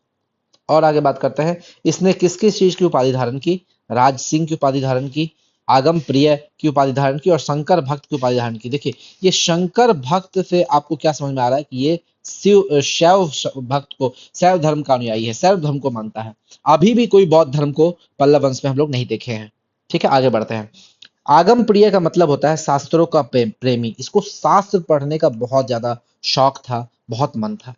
और आगे बात करते हैं, इसने किस किस चीज की उपाधि धारण की? राज सिंह की उपाधि धारण की, आगम प्रिय की उपाधि धारण की और शंकर भक्त की उपाधि धारण की। देखिए, ये शंकर भक्त से आपको क्या समझ में आ रहा है कि ये शैव भक्त को, शैव धर्म का अनुयायी है, शैव धर्म को मानता है। अभी भी कोई बौद्ध धर्म को पल्लव वंश में हम लोग नहीं देखे हैं। ठीक है, आगे बढ़ते हैं। आगम प्रिय का मतलब होता है शास्त्रों का प्रेमी। इसको शास्त्र पढ़ने का बहुत ज्यादा शौक था, बहुत मन था।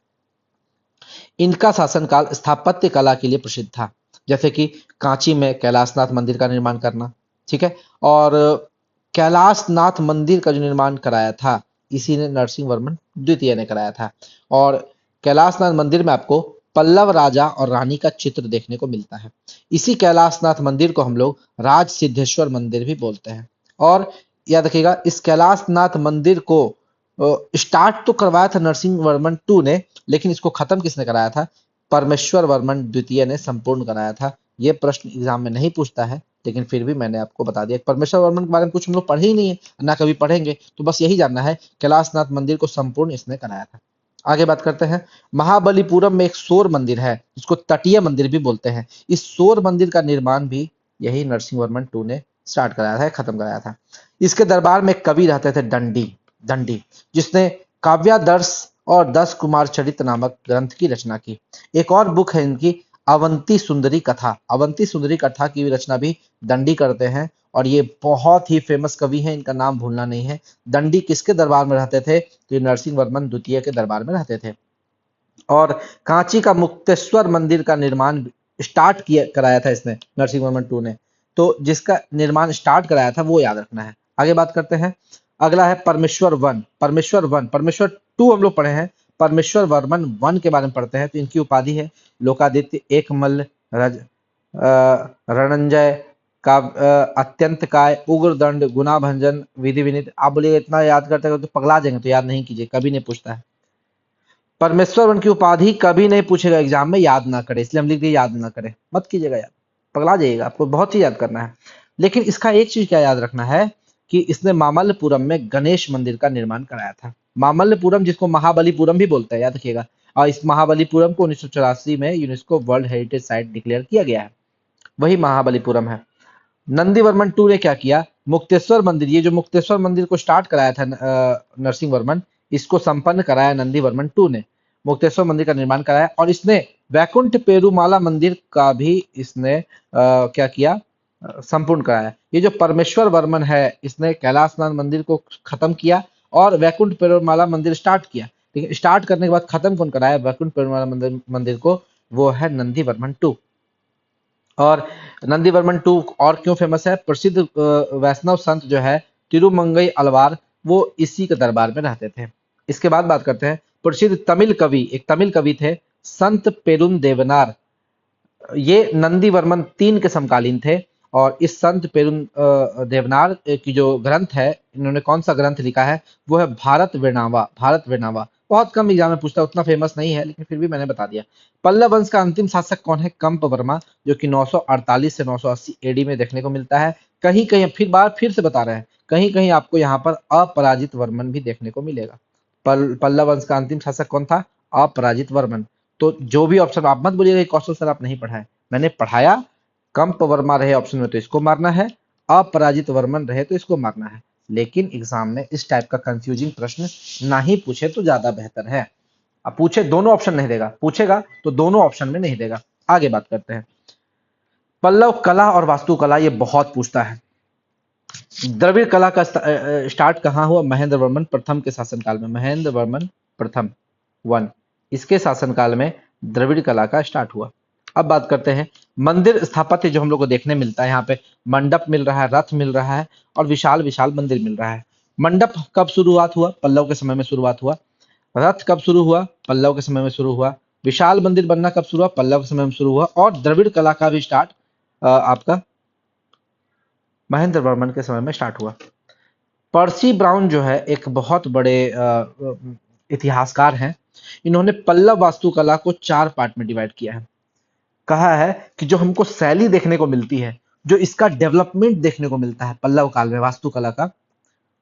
इनका शासनकाल स्थापत्य कला के लिए प्रसिद्ध था, जैसे कि कांची में कैलाशनाथ मंदिर का निर्माण करना। ठीक है, और कैलाशनाथ मंदिर का जो निर्माण कराया था, इसी ने नरसिंह वर्मन द्वितीय ने कराया था। और कैलाशनाथ मंदिर में आपको पल्लव राजा और रानी का चित्र देखने को मिलता है। इसी कैलाशनाथ मंदिर को हम लोग राज सिद्धेश्वर मंदिर भी बोलते हैं। और याद रखिएगा, इस कैलाशनाथ मंदिर को स्टार्ट तो करवाया था नरसिंह वर्मन टू ने, लेकिन इसको खत्म किसने कराया था? परमेश्वर वर्मन द्वितीय ने संपूर्ण कराया था। ये प्रश्न एग्जाम में नहीं पूछता है, लेकिन फिर भी मैंने आपको बता दिया। परमेश्वर वर्मन के बारे में कुछ हम लोग पढ़े ही नहीं है, ना कभी पढ़ेंगे, तो बस यही जानना है कैलाशनाथ मंदिर को संपूर्ण इसने कराया था। आगे बात करते हैं, महाबलीपुरम में एक सौर मंदिर है, जिसको तटीय मंदिर भी बोलते हैं। इस सौर मंदिर का निर्माण भी यही नरसिंह वर्मन टू ने स्टार्ट कराया था, खत्म कराया था। इसके दरबार में एक कवि रहते थे, दंडी दंडी, जिसने काव्यादर्श और 10 कुमार चरित नामक ग्रंथ की रचना की। एक और बुक है इनकी, अवंती सुंदरी कथा। अवंती सुंदरी कथा की रचना भी दंडी करते हैं, और ये बहुत ही फेमस कवि हैं, इनका नाम भूलना नहीं है। दंडी किसके दरबार में रहते थे? तो नरसिंह वर्मन द्वितीय के दरबार में रहते थे। और कांची का मुक्तेश्वर मंदिर का निर्माण स्टार्ट किया कराया था इसने, नरसिंह वर्मन टू ने। तो जिसका निर्माण स्टार्ट कराया था वो याद रखना है। आगे बात करते हैं, अगला है परमेश्वर वन। परमेश्वर वन, परमेश्वर टू हम लोग पढ़े हैं, परमेश्वर वर्मन वन के बारे में पढ़ते हैं। तो इनकी उपाधि है लोकादित्य, एकमल्ल, रज रणंजय का, अत्यंत काय, उग्र दंड, गुना भंजन, विधि विनित। आप बोलिए इतना याद करते हैं तो पगला जाएंगे, तो याद नहीं कीजिए, कभी नहीं पूछता है। परमेश्वर उनकी उपाधि कभी नहीं पूछेगा एग्जाम में, याद ना करे, इसलिए हम लिख दिए याद ना करे, मत कीजिएगा याद, पगला जाइएगा, आपको बहुत चीज याद करना है। लेकिन इसका एक चीज क्या याद रखना है कि इसने मामल्लपुरम में गणेश मंदिर का निर्माण कराया था। मामल्लपुरम, जिसको महाबलीपुरम भी बोलते हैं, याद रखिएगा। और इस महाबलीपुरम को 1984 में UNESCO world heritage site declare किया गया है, वही महाबलीपुरम है। नंदी वर्मन टू ने क्या किया? मुक्तेश्वर मंदिर, ये जो मुक्तेश्वर मंदिर को स्टार्ट कराया था नरसिंह वर्मन, इसको संपन्न कराया नंदी वर्मन टू ने। मुक्तेश्वर मंदिर का निर्माण कराया, और इसने वैकुंठ पेरुमाला मंदिर का भी इसने क्या किया? संपूर्ण कराया। ये जो परमेश्वर वर्मन है, इसने कैलाशनाथ मंदिर को खत्म किया और वैकुंठ पेरुमाला मंदिर स्टार्ट किया। लेकिन स्टार्ट करने के बाद खत्म कौन कराया वैकुंठ पेरुमाला मंदिर को? वो है नंदी वर्मन टू। और नंदी वर्मन टू और क्यों फेमस है? प्रसिद्ध वैष्णव संत जो है तिरुमंगई अलवार, वो इसी के दरबार में रहते थे। इसके बाद बात करते हैं, प्रसिद्ध तमिल कवि, एक तमिल कवि थे संत पेरुन देवनार। ये नंदी वर्मन तीन के समकालीन थे। और इस संत पेरुन देवनार की जो ग्रंथ है, इन्होंने कौन सा ग्रंथ लिखा है? वो है भारत वीरनावा। भारत वीरनावा बहुत कम एग्जाम में पूछता है, उतना फेमस नहीं है, लेकिन फिर भी मैंने बता दिया। पल्लव वंश का अंतिम शासक कौन है? कंप वर्मा, जो कि 948 से 980 एडी में देखने को मिलता है। कहीं कहीं फिर से बता रहे हैं, कहीं कहीं आपको यहाँ पर अपराजित वर्मन भी देखने को मिलेगा। पल्लव वंश का अंतिम शासक कौन था? अपराजित वर्मन। तो जो भी ऑप्शन, आप मत बोलिएगा कौशल सर आप नहीं पढ़ा है, मैंने पढ़ाया। कंप वर्मा रहे ऑप्शन में तो इसको मारना है, अपराजित वर्मन रहे तो इसको मारना है। लेकिन एग्जाम में इस टाइप का कंफ्यूजिंग प्रश्न ना ही पूछे तो ज्यादा बेहतर है। अब पूछे दोनों ऑप्शन नहीं देगा, पूछेगा तो दोनों ऑप्शन में नहीं देगा। आगे बात करते हैं, पल्लव कला और वास्तुकला, ये बहुत पूछता है। द्रविड़ कला का स्टार्ट कहाँ हुआ? महेंद्र वर्मन प्रथम के शासनकाल में। महेंद्र वर्मन प्रथम वन, इसके शासनकाल में द्रविड़ कला का स्टार्ट हुआ। अब बात करते हैं मंदिर स्थापत्य, जो हम लोग को देखने मिलता है। यहाँ पे मंडप मिल रहा है, रथ मिल रहा है, और विशाल विशाल मंदिर मिल रहा है। मंडप कब शुरुआत हुआ? पल्लव के समय में शुरुआत हुआ। रथ कब शुरू हुआ? पल्लव के समय में शुरू हुआ। विशाल मंदिर बनना कब शुरू हुआ? पल्लव के समय में शुरू हुआ। और द्रविड़ कला का भी स्टार्ट आपका महेंद्र वर्मन के समय में स्टार्ट हुआ। पर्सी ब्राउन जो है एक बहुत बड़े इतिहासकार हैं। इन्होंने पल्लव वास्तुकला को 4 पार्ट में डिवाइड किया है। कहा है कि जो हमको शैली देखने को मिलती है, जो इसका डेवलपमेंट देखने को मिलता है पल्लव काल में वास्तुकला का,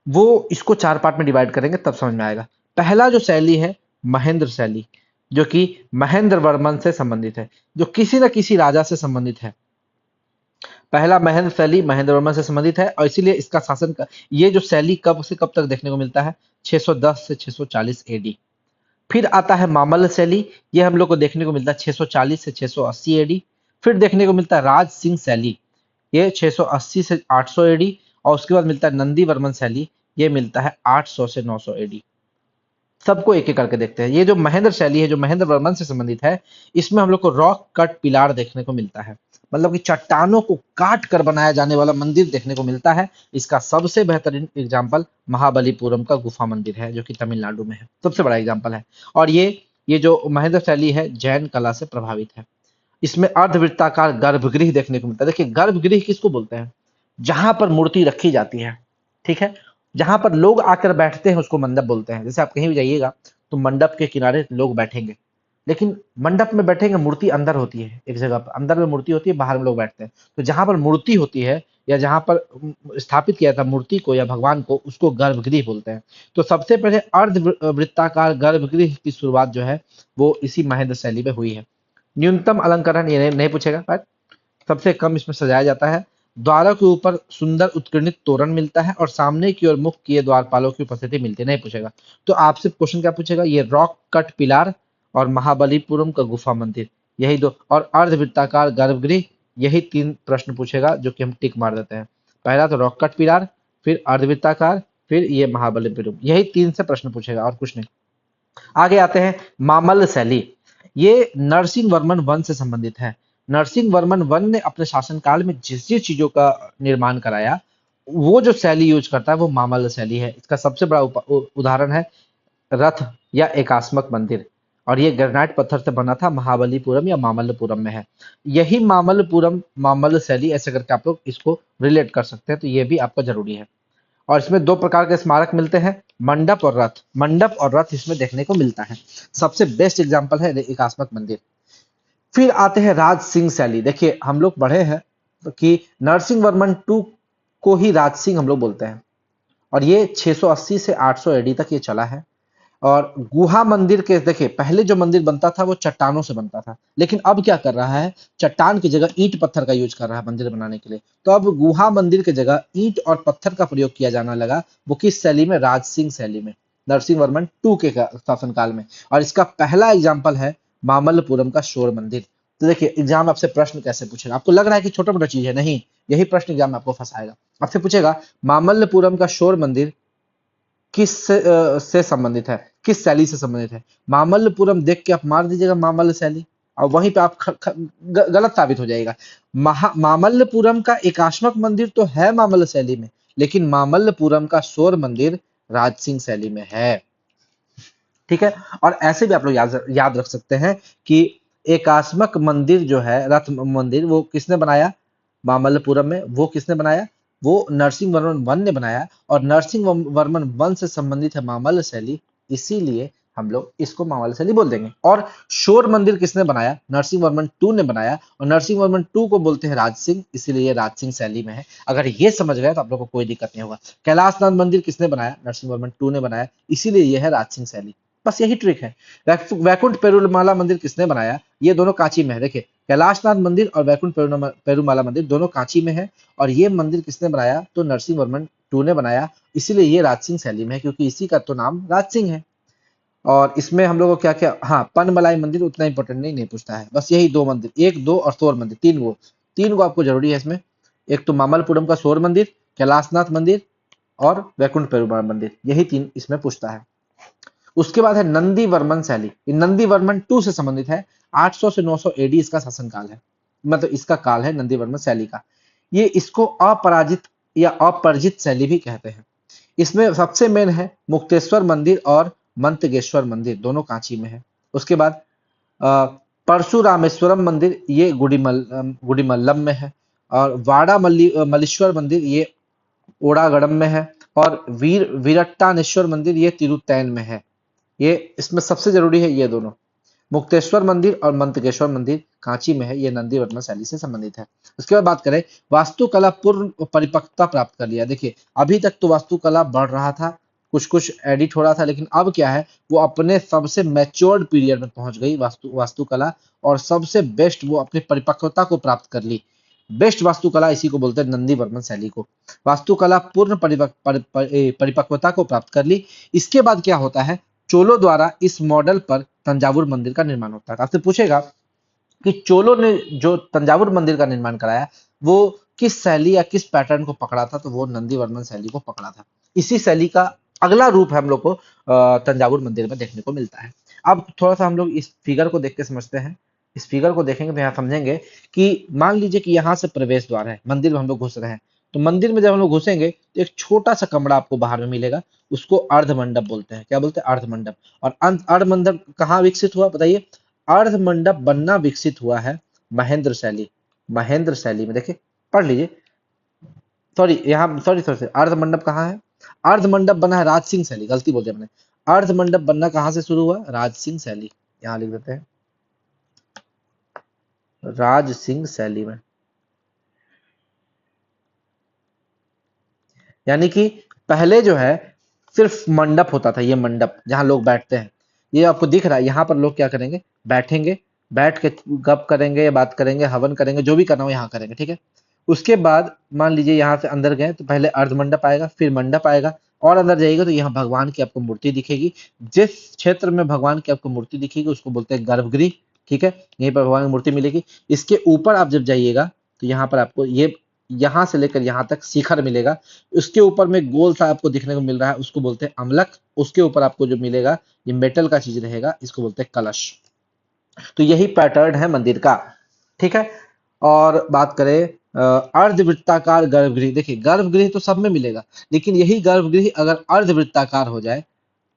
वो इसको 4 पार्ट में डिवाइड करेंगे तब समझ में आएगा। पहला जो शैली है महेंद्र शैली, जो कि महेंद्र वर्मन से संबंधित है, जो किसी न किसी राजा से संबंधित है। पहला महेंद्र शैली महेंद्र वर्मन से संबंधित है और इसीलिए इसका शासन का ये जो शैली कब से कब तक देखने को मिलता है, 610 से 640 एडी। फिर आता है मामल्ल शैली, ये हम लोग को देखने को मिलता है 640 से 680 एडी। फिर देखने को मिलता है राज सिंह शैली, ये 680 से 800 एडी। और उसके बाद मिलता है नंदी वर्मन शैली, ये मिलता है 800 से 900 एडी। सबको एक एक करके देखते हैं। ये जो महेंद्र शैली है, जो महेंद्र वर्मन से संबंधित है, इसमें हम लोग को रॉक कट पिलार देखने को मिलता है, मतलब कि चट्टानों को काट कर बनाया जाने वाला मंदिर देखने को मिलता है। इसका सबसे बेहतरीन एग्जाम्पल महाबलीपुरम का गुफा मंदिर है, जो कि तमिलनाडु में है, सबसे बड़ा एग्जाम्पल है। और ये जो महेंद्र शैली है, जैन कला से प्रभावित है। इसमें अर्धवृत्ताकार गर्भगृह देखने को मिलता है। देखिए, गर्भगृह किसको बोलते हैं? जहां पर मूर्ति रखी जाती है, ठीक है, जहां पर लोग आकर बैठते हैं उसको मंडप बोलते हैं। जैसे आप कहीं भी जाइएगा तो मंडप के किनारे लोग बैठेंगे, लेकिन मंडप में बैठेंगे, मूर्ति अंदर होती है, एक जगह पर अंदर में मूर्ति होती है, बाहर में लोग बैठते हैं। तो जहां पर मूर्ति होती है या जहां पर स्थापित किया था मूर्ति को या भगवान को, उसको गर्भगृह बोलते हैं। तो सबसे पहले अर्ध वृत्ताकार गर्भगृह की शुरुआत जो है वो इसी महेंद्र शैली में हुई है। न्यूनतम अलंकरण ये नहीं पूछेगा, बट सबसे कम इसमें सजाया जाता है। द्वारों के ऊपर सुंदर उत्कीर्णित तोरण मिलता है और सामने की ओर मुख किए द्वारपालों की उपस्थिति मिलती है। नहीं पूछेगा। तो आपसे क्वेश्चन क्या पूछेगा? ये रॉक कट पिलार और महाबलीपुरम का गुफा मंदिर, यही दो, और अर्धवृत्ताकार गर्भगृह, यही तीन प्रश्न पूछेगा, जो कि हम टिक मार देते हैं। पहला तो रॉक कट पिलार, फिर अर्धवृत्ताकार, फिर ये महाबलीपुरम, यही तीन से प्रश्न पूछेगा और कुछ नहीं। आगे आते हैं मामल्ल शैली। ये नरसिंह वर्मन वन से संबंधित है। नरसिंह वर्मन वन ने अपने शासनकाल में जिस जिस चीजों का निर्माण कराया, वो जो शैली यूज करता है वो मामल्ल शैली है। इसका सबसे बड़ा उदाहरण है रथ या एकास्मक मंदिर, और ये ग्रेनाइट पत्थर से बना था। महाबलीपुरम या मामल्लपुरम में है। यही मामल्लपुरम मामल्ल शैली, ऐसे करके आप लोग इसको रिलेट कर सकते हैं, तो ये भी आपका जरूरी है। और इसमें दो प्रकार के स्मारक मिलते हैं, मंडप और रथ। मंडप और रथ इसमें देखने को मिलता है। सबसे बेस्ट एग्जांपल है एकास्मक मंदिर। फिर आते हैं राज सिंह शैली। देखिए, हम लोग पढ़े हैं कि नरसिंह वर्मन टू को ही राज सिंह हम लोग बोलते हैं, और ये 680 से 800 एडी तक ये चला है। और गुहा मंदिर के, देखिए, पहले जो मंदिर बनता था वो चट्टानों से बनता था, लेकिन अब क्या कर रहा है? चट्टान की जगह ईंट पत्थर का यूज कर रहा है मंदिर बनाने के लिए। तो अब गुहा मंदिर की जगह ईंट और पत्थर का प्रयोग किया जाना लगा। वो किस शैली में? राज सिंह शैली में, नरसिंह वर्मन टू के शासनकाल में। और इसका पहला एग्जाम्पल है मामल्लपुरम का शोर मंदिर। तो देखिए, एग्जाम आपसे प्रश्न कैसे पूछेगा? आपको लग रहा है कि छोटा मोटा चीज है, नहीं, यही प्रश्न एग्जाम में आपको फंसाएगा। आपसे पूछेगा मामल्लपुरम का शोर मंदिर किस से संबंधित है, किस शैली से संबंधित है? मामल्लपुरम देख के आप मार दीजिएगा मामल्ल शैली, और वहीं पे आप गलत साबित हो जाएगा। मामल्लपुरम का एकाश्मक मंदिर तो है मामल्ल शैली में, लेकिन मामल्लपुरम का शोर मंदिर राज सिंह शैली में है। ठीक है। और ऐसे भी आप लोग याद रख सकते हैं कि एकास्मक मंदिर जो है, रथ मंदिर, वो किसने बनाया मामल्लपुरम में? वो किसने बनाया? वो नरसिंह वर्मन वन ने बनाया। और नरसिंह वर्मन वन से संबंधित है मामल्ल शैली, इसीलिए हम लोग इसको मामल्ल शैली बोल देंगे। और शोर मंदिर किसने बनाया? नरसिंह वर्मन टू ने बनाया, और नरसिंह वर्मन टू को बोलते हैं राज सिंह, इसीलिए ये राज सिंह शैली में है। अगर ये समझ गए तो आप लोग को कोई दिक्कत नहीं होगा। कैलाशनाथ मंदिर किसने बनाया? नरसिंह वर्मन टू ने बनाया, इसीलिए यह है राज सिंह शैली। बस यही ट्रिक है। वैकुंठ पेरुमाला मंदिर किसने बनाया? ये दोनों कांची में है। देखिए, कैलाशनाथ मंदिर और वैकुंठ पेरुमाला मंदिर दोनों कांची में है, और ये मंदिर किसने बनाया? तो नरसिंह वर्मन टू ने बनाया, इसीलिए ये राज सिंह शैली में है, क्योंकि इसी का तो नाम राज सिंह है। और इसमें हम लोग को क्या क्या, हाँ, पनमलाई मंदिर उतना इंपॉर्टेंट नहीं पूछता है। बस यही दो मंदिर, एक, दो और शोर मंदिर, तीन को आपको जरूरी है इसमें। एक तो मामल्लपुरम का शोर मंदिर, कैलाशनाथ मंदिर और वैकुंठ पेरुमाल मंदिर, यही तीन इसमें पूछता है। उसके बाद है नंदी वर्मन शैली। नंदी वर्मन टू से संबंधित है। 800 से 900 एडी इसका शासनकाल है, मतलब इसका काल है नंदी वर्मन शैली का। ये इसको अपराजित या अपरजित शैली भी कहते हैं। इसमें सबसे मेन है मुक्तेश्वर मंदिर और मंतगेश्वर मंदिर, दोनों कांची में है। उसके बाद परशुरामेश्वरम मंदिर, ये गुड़ीमल्लम में है। और वाड़ा मल्लीश्वर मंदिर, ये ओड़ागड़म में है। और वीरट्टानेश्वर मंदिर, ये तिरुतैन में है। ये इसमें सबसे जरूरी है ये दोनों, मुक्तेश्वर मंदिर और मंतकेश्वर मंदिर कांची में है। ये नंदी वर्मन शैली से संबंधित है। उसके बाद बात करें वास्तुकला पूर्ण परिपक्वता प्राप्त कर लिया। देखिए, अभी तक तो वास्तुकला बढ़ रहा था, कुछ कुछ एडिट हो रहा था, लेकिन अब क्या है, वो अपने सबसे मैच्योर्ड पीरियड में पहुंच गई वास्तुकला, और सबसे बेस्ट वो अपनी परिपक्वता को प्राप्त कर ली। बेस्ट वास्तुकला इसी को बोलते हैं, नंदी वर्मन शैली को। वास्तुकला पूर्ण परिपक्वता को प्राप्त कर ली। इसके बाद क्या होता है, चोलों द्वारा इस मॉडल पर तंजावुर मंदिर का निर्माण होता है। आपसे पूछेगा कि चोलों ने जो तंजावुर मंदिर का निर्माण कराया, वो किस शैली या किस पैटर्न को पकड़ा था, तो वो नंदी वर्मन शैली को पकड़ा था। इसी शैली का अगला रूप हम लोग को तंजावुर मंदिर में देखने को मिलता है। अब थोड़ा सा हम लोग इस फिगर को देख के समझते हैं। इस फिगर को देखेंगे तो यहाँ समझेंगे कि मान लीजिए कि यहाँ से प्रवेश द्वार है, मंदिर में हम लोग घुस रहे हैं। तो मंदिर में जब हम लोग घुसेंगे तो एक छोटा सा कमरा आपको बाहर में मिलेगा, उसको अर्ध मंडप बोलते हैं। क्या बोलते हैं? अर्ध मंडप। और अर्ध मंडप कहाँ विकसित हुआ बताइए? अर्ध मंडप बनना विकसित हुआ है महेंद्र शैली। महेंद्र शैली में देखिए, पढ़ लीजिए। सॉरी, यहाँ सॉरी सॉरी, अर्ध मंडप कहाँ है? अर्ध मंडप बना है राज सिंह शैली, गलती बोल दिया मैंने। अर्ध मंडप बनना कहाँ से शुरू हुआ? राज सिंह शैली। यहाँ लिख देते हैं, राज सिंह शैली में। यानी कि पहले जो है सिर्फ मंडप होता था, ये मंडप जहां लोग बैठते हैं। ये आपको दिख रहा है, यहाँ पर लोग क्या करेंगे? बैठेंगे, बैठ के गप करेंगे, बात करेंगे, हवन करेंगे, जो भी करना हो यहाँ करेंगे, ठीक है। उसके बाद मान लीजिए यहाँ से अंदर गए तो पहले अर्ध मंडप आएगा, फिर मंडप आएगा, और अंदर जाइएगा तो यहाँ भगवान की आपको मूर्ति दिखेगी। जिस क्षेत्र में भगवान की आपको मूर्ति दिखेगी उसको बोलते हैं गर्भगृह, ठीक है। यहीं पर भगवान की मूर्ति मिलेगी। इसके ऊपर आप जब जाइएगा तो यहाँ पर आपको ये यहाँ से लेकर यहाँ तक शिखर मिलेगा। उसके ऊपर में गोल सा आपको दिखने को मिल रहा है, उसको बोलते हैं अम्लक। उसके ऊपर आपको जो मिलेगा ये मेटल का चीज रहेगा, इसको बोलते हैं कलश। तो यही पैटर्न है मंदिर का, ठीक है। और बात करें अर्धवृत्ताकार गर्भगृह, देखिए गर्भगृह तो सब में मिलेगा, लेकिन यही गर्भगृह अगर अर्धवृत्ताकार हो जाए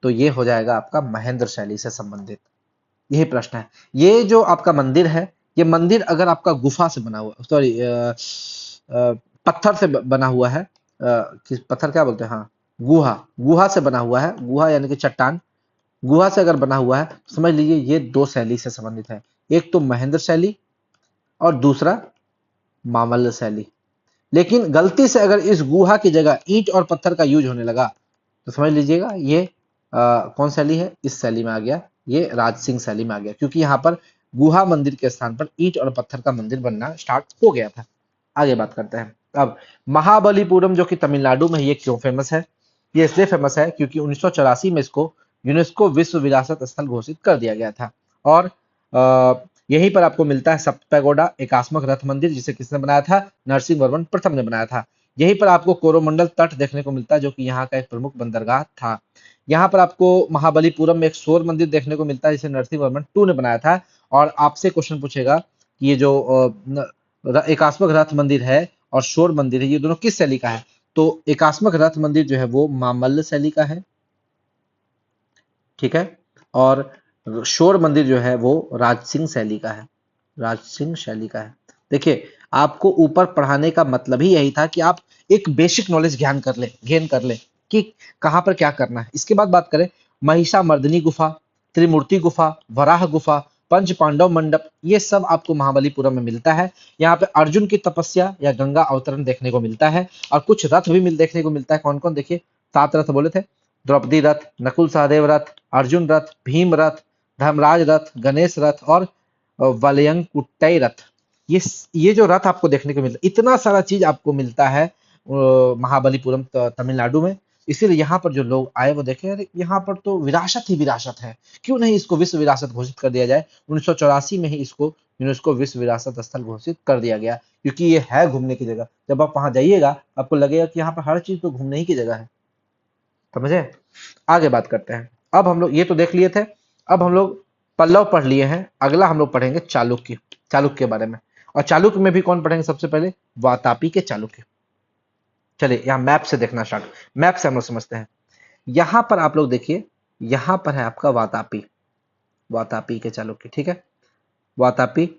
तो ये हो जाएगा आपका महेंद्र शैली से संबंधित। यही प्रश्न है। ये जो आपका मंदिर है, ये मंदिर अगर आपका गुफा से बना हुआ, सॉरी पत्थर से बना हुआ है, किस पत्थर क्या बोलते हैं, हाँ गुहा, गुहा से बना हुआ है। गुहा यानी कि चट्टान, गुहा से अगर बना हुआ है तो समझ लीजिए ये दो शैली से संबंधित है। एक तो महेंद्र शैली और दूसरा मामल्ल शैली। लेकिन गलती से अगर इस गुहा की जगह ईंट और पत्थर का यूज होने लगा तो समझ लीजिएगा ये कौन शैली है? इस शैली में आ गया, ये राज सिंह शैली में आ गया, क्योंकि यहाँ पर गुहा मंदिर के स्थान पर ईंट और पत्थर का मंदिर बनना स्टार्ट हो गया था। आगे बात करते हैं। अब महाबलीपुरम जो कि तमिलनाडु में, ये क्यों फेमस है? ये इसलिए फेमस है क्योंकि 1984 में इसको यूनेस्को विश्व विरासत स्थल घोषित कर दिया गया था। और यहीं पर आपको मिलता है सप्त पैगोडा, एकात्मक रथ मंदिर, जिसे किसने बनाया था? नरसिंह वर्मन प्रथम ने बनाया था। यहीं पर आपको कोरोमंडल तट देखने को मिलता है, जो कि यहाँ का एक प्रमुख बंदरगाह था। यहाँ पर आपको महाबलीपुरम में एक शोर मंदिर देखने को मिलता है, जिसे नरसिंह वर्मन टू ने बनाया था। और आपसे क्वेश्चन पूछेगा कि ये जो एकात्मक रथ मंदिर है और शोर मंदिर है, ये दोनों किस शैली का है? तो एकात्मक रथ मंदिर जो है वो मामल्ल शैली का है, ठीक है। और शोर मंदिर जो है वो राज सिंह शैली का है, राज सिंह शैली का है। देखिए, आपको ऊपर पढ़ाने का मतलब ही यही था कि आप एक बेसिक नॉलेज गेन कर ले कि कहाँ पर क्या करना है। इसके बाद बात करें, महिषामर्दिनी गुफा, त्रिमूर्ति गुफा, वराह गुफा, पंच पांडव मंडप, ये सब आपको महाबलीपुरम में मिलता है। यहाँ पे अर्जुन की तपस्या या गंगा अवतरण देखने को मिलता है, और कुछ रथ भी देखने को मिलता है। कौन कौन? देखिए, 7 रथ बोले थे, द्रौपदी रथ, नकुल सहदेव रथ, अर्जुन रथ, भीम रथ, धर्मराज रथ, गणेश रथ और वलयंकुट्टई रथ। ये जो रथ आपको देखने को मिलता है, इतना सारा चीज आपको मिलता है महाबलीपुरम तमिलनाडु में। इसीलिए यहाँ पर जो लोग आए वो देखे, अरे यहाँ पर तो विरासत ही विरासत है, क्यों नहीं इसको विश्व विरासत घोषित कर दिया जाए। 1984 में ही इसको यूनेस्को विश्व विरासत स्थल घोषित कर दिया गया, क्योंकि ये है घूमने की जगह। जब आप वहां जाइएगा आपको लगेगा कि यहाँ पर हर चीज तो घूमने ही की जगह है, समझे। आगे बात करते हैं। अब हम लोग ये तो देख लिए थे, अब हम लोग पल्लव पढ़ लिए हैं। अगला हम लोग पढ़ेंगे चालुक्य, चालुक्य के बारे में। और चालुक्य में भी कौन पढ़ेंगे? सबसे पहले वातापी के चालुक्य। चलिए यहाँ मैप से देखना स्टार्ट, मैप से हम लोग समझते हैं। यहाँ पर आप लोग देखिए, यहाँ पर है आपका वातापी, वातापी के चालुक्य, ठीक है, वातापी।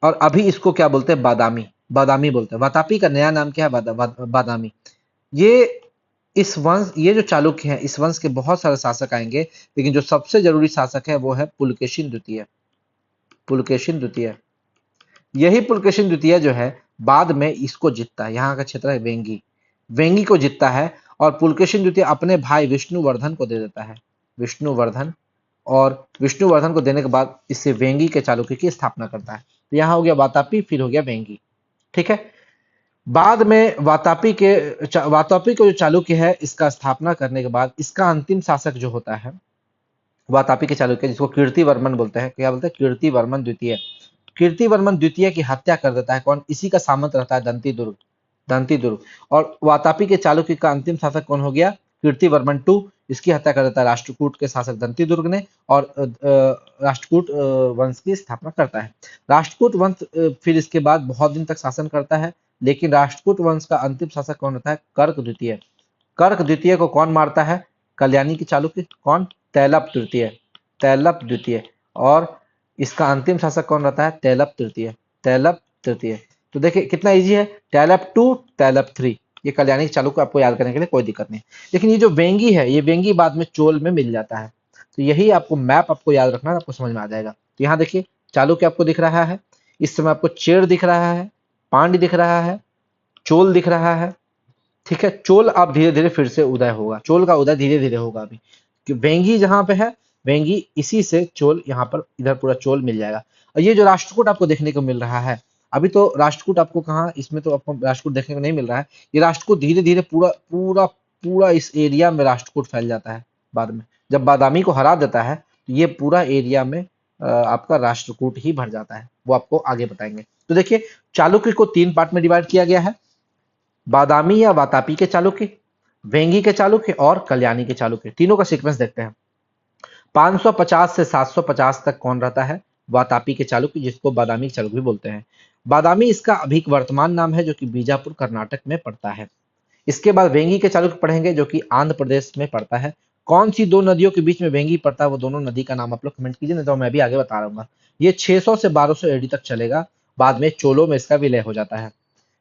और अभी इसको क्या बोलते हैं? बादामी, बादामी बोलते हैं। वातापी का नया नाम क्या है? बादामी। ये इस वंश, ये जो चालुक्य है, इस वंश के बहुत सारे शासक आएंगे, लेकिन जो सबसे जरूरी शासक है वो है पुलकेशिन द्वितीय। पुलकेशिन द्वितीय, यही पुलकेशिन द्वितीय जो है बाद में इसको जीतता है। यहाँ का क्षेत्र है वेंगी, वेंगी को जीतता है। और पुलकेशिन द्वितीय अपने भाई विष्णुवर्धन को दे देता है, विष्णुवर्धन, और विष्णुवर्धन को देने के बाद इससे वेंगी के चालुक्य की स्थापना करता है। तो यहाँ हो गया वातापी, फिर हो गया वेंगी। ठीक है, बाद में वातापी को जो चालुक्य है, इसका स्थापना करने के बाद इसका अंतिम शासक जो होता है वातापी के चालुक्य, जिसको कीर्तिवर्मन बोलते हैं, क्या बोलते हैं, कीर्तिवर्मन द्वितीय। कीर्तिवर्मन द्वितीय की हत्या कर देता है कौन, इसी का सामंत रहता है दंतीदुर्ग, दंतीदुर्ग। और वातापी के चालुक्य का अंतिम शासक कौन हो गया, कीर्तिवर्मन टू। इसकी हत्या कर देता है राष्ट्रकूट के शासक दंतीदुर्ग ने, और राष्ट्रकूट वंश की स्थापना करता है। राष्ट्रकूट वंश फिर इसके बाद बहुत दिन तक शासन करता है, लेकिन राष्ट्रकूट वंश का अंतिम शासक कौन होता है, कर्क द्वितीय। कर्क द्वितीय को कौन मारता है, कल्याणी की चालुक्य, कौन, तैलप तृतीय, तैलप द्वितीय। और इसका अंतिम शासक कौन रहता है, तैलप तृतीय, तैलप तृतीय। तो देखिए कितना इजी है, तैलप टू, तैलप थ्री, ये कल्याणी चालुक्य आपको याद करने के लिए कोई दिक्कत नहीं। लेकिन ये जो वेंगी है, ये वेंगी बाद में चोल में मिल जाता है। तो यही आपको मैप आपको याद रखना है, आपको समझ में आ जाएगा। तो यहाँ देखिए चालुक्य आपको दिख रहा है, इस समय आपको चेर दिख रहा है, पांड्य दिख रहा है, चोल दिख रहा है। ठीक है, चोल अब धीरे धीरे फिर से उदय होगा, चोल का उदय धीरे धीरे होगा अभी, कि वेंगी जहां पे है, वेंगी इसी से चोल यहाँ पर इधर पूरा चोल मिल जाएगा। और ये जो राष्ट्रकूट आपको देखने को मिल रहा है, अभी तो राष्ट्रकूट आपको कहाँ, इसमें तो आपको राष्ट्रकूट देखने को नहीं मिल रहा है। ये राष्ट्रकूट धीरे धीरे पूरा पूरा पूरा इस एरिया में राष्ट्रकूट फैल जाता है। बाद में जब बादामी को हरा देता है, तो ये पूरा एरिया में आपका राष्ट्रकूट ही भर जाता है, वो आपको आगे बताएंगे। तो देखिए चालुक्य को 3 पार्ट में डिवाइड किया गया है, बादामी या वातापी के चालुक्य, वेंगी के चालुक्य और कल्याणी के चालुक्य। तीनों का सीक्वेंस देखते हैं। 550 से 750 तक कौन रहता है, वातापी के चालुक्य, जिसको बादामी के चालुक्य भी बोलते हैं। बादामी इसका अभी वर्तमान नाम है, जो कि बीजापुर कर्नाटक में पड़ता है। इसके बाद वेंगी के चालुक्य पढ़ेंगे, जो कि आंध्र प्रदेश में पड़ता है। कौन सी 2 नदियों के बीच में वेंगी पड़ता है, वो दोनों नदी का नाम आप लोग कमेंट कीजिए, नहीं तो मैं भी आगे बता रहा हूँ। ये 600 से 1200 एडी तक चलेगा, बाद में चोलों में इसका विलय हो जाता है।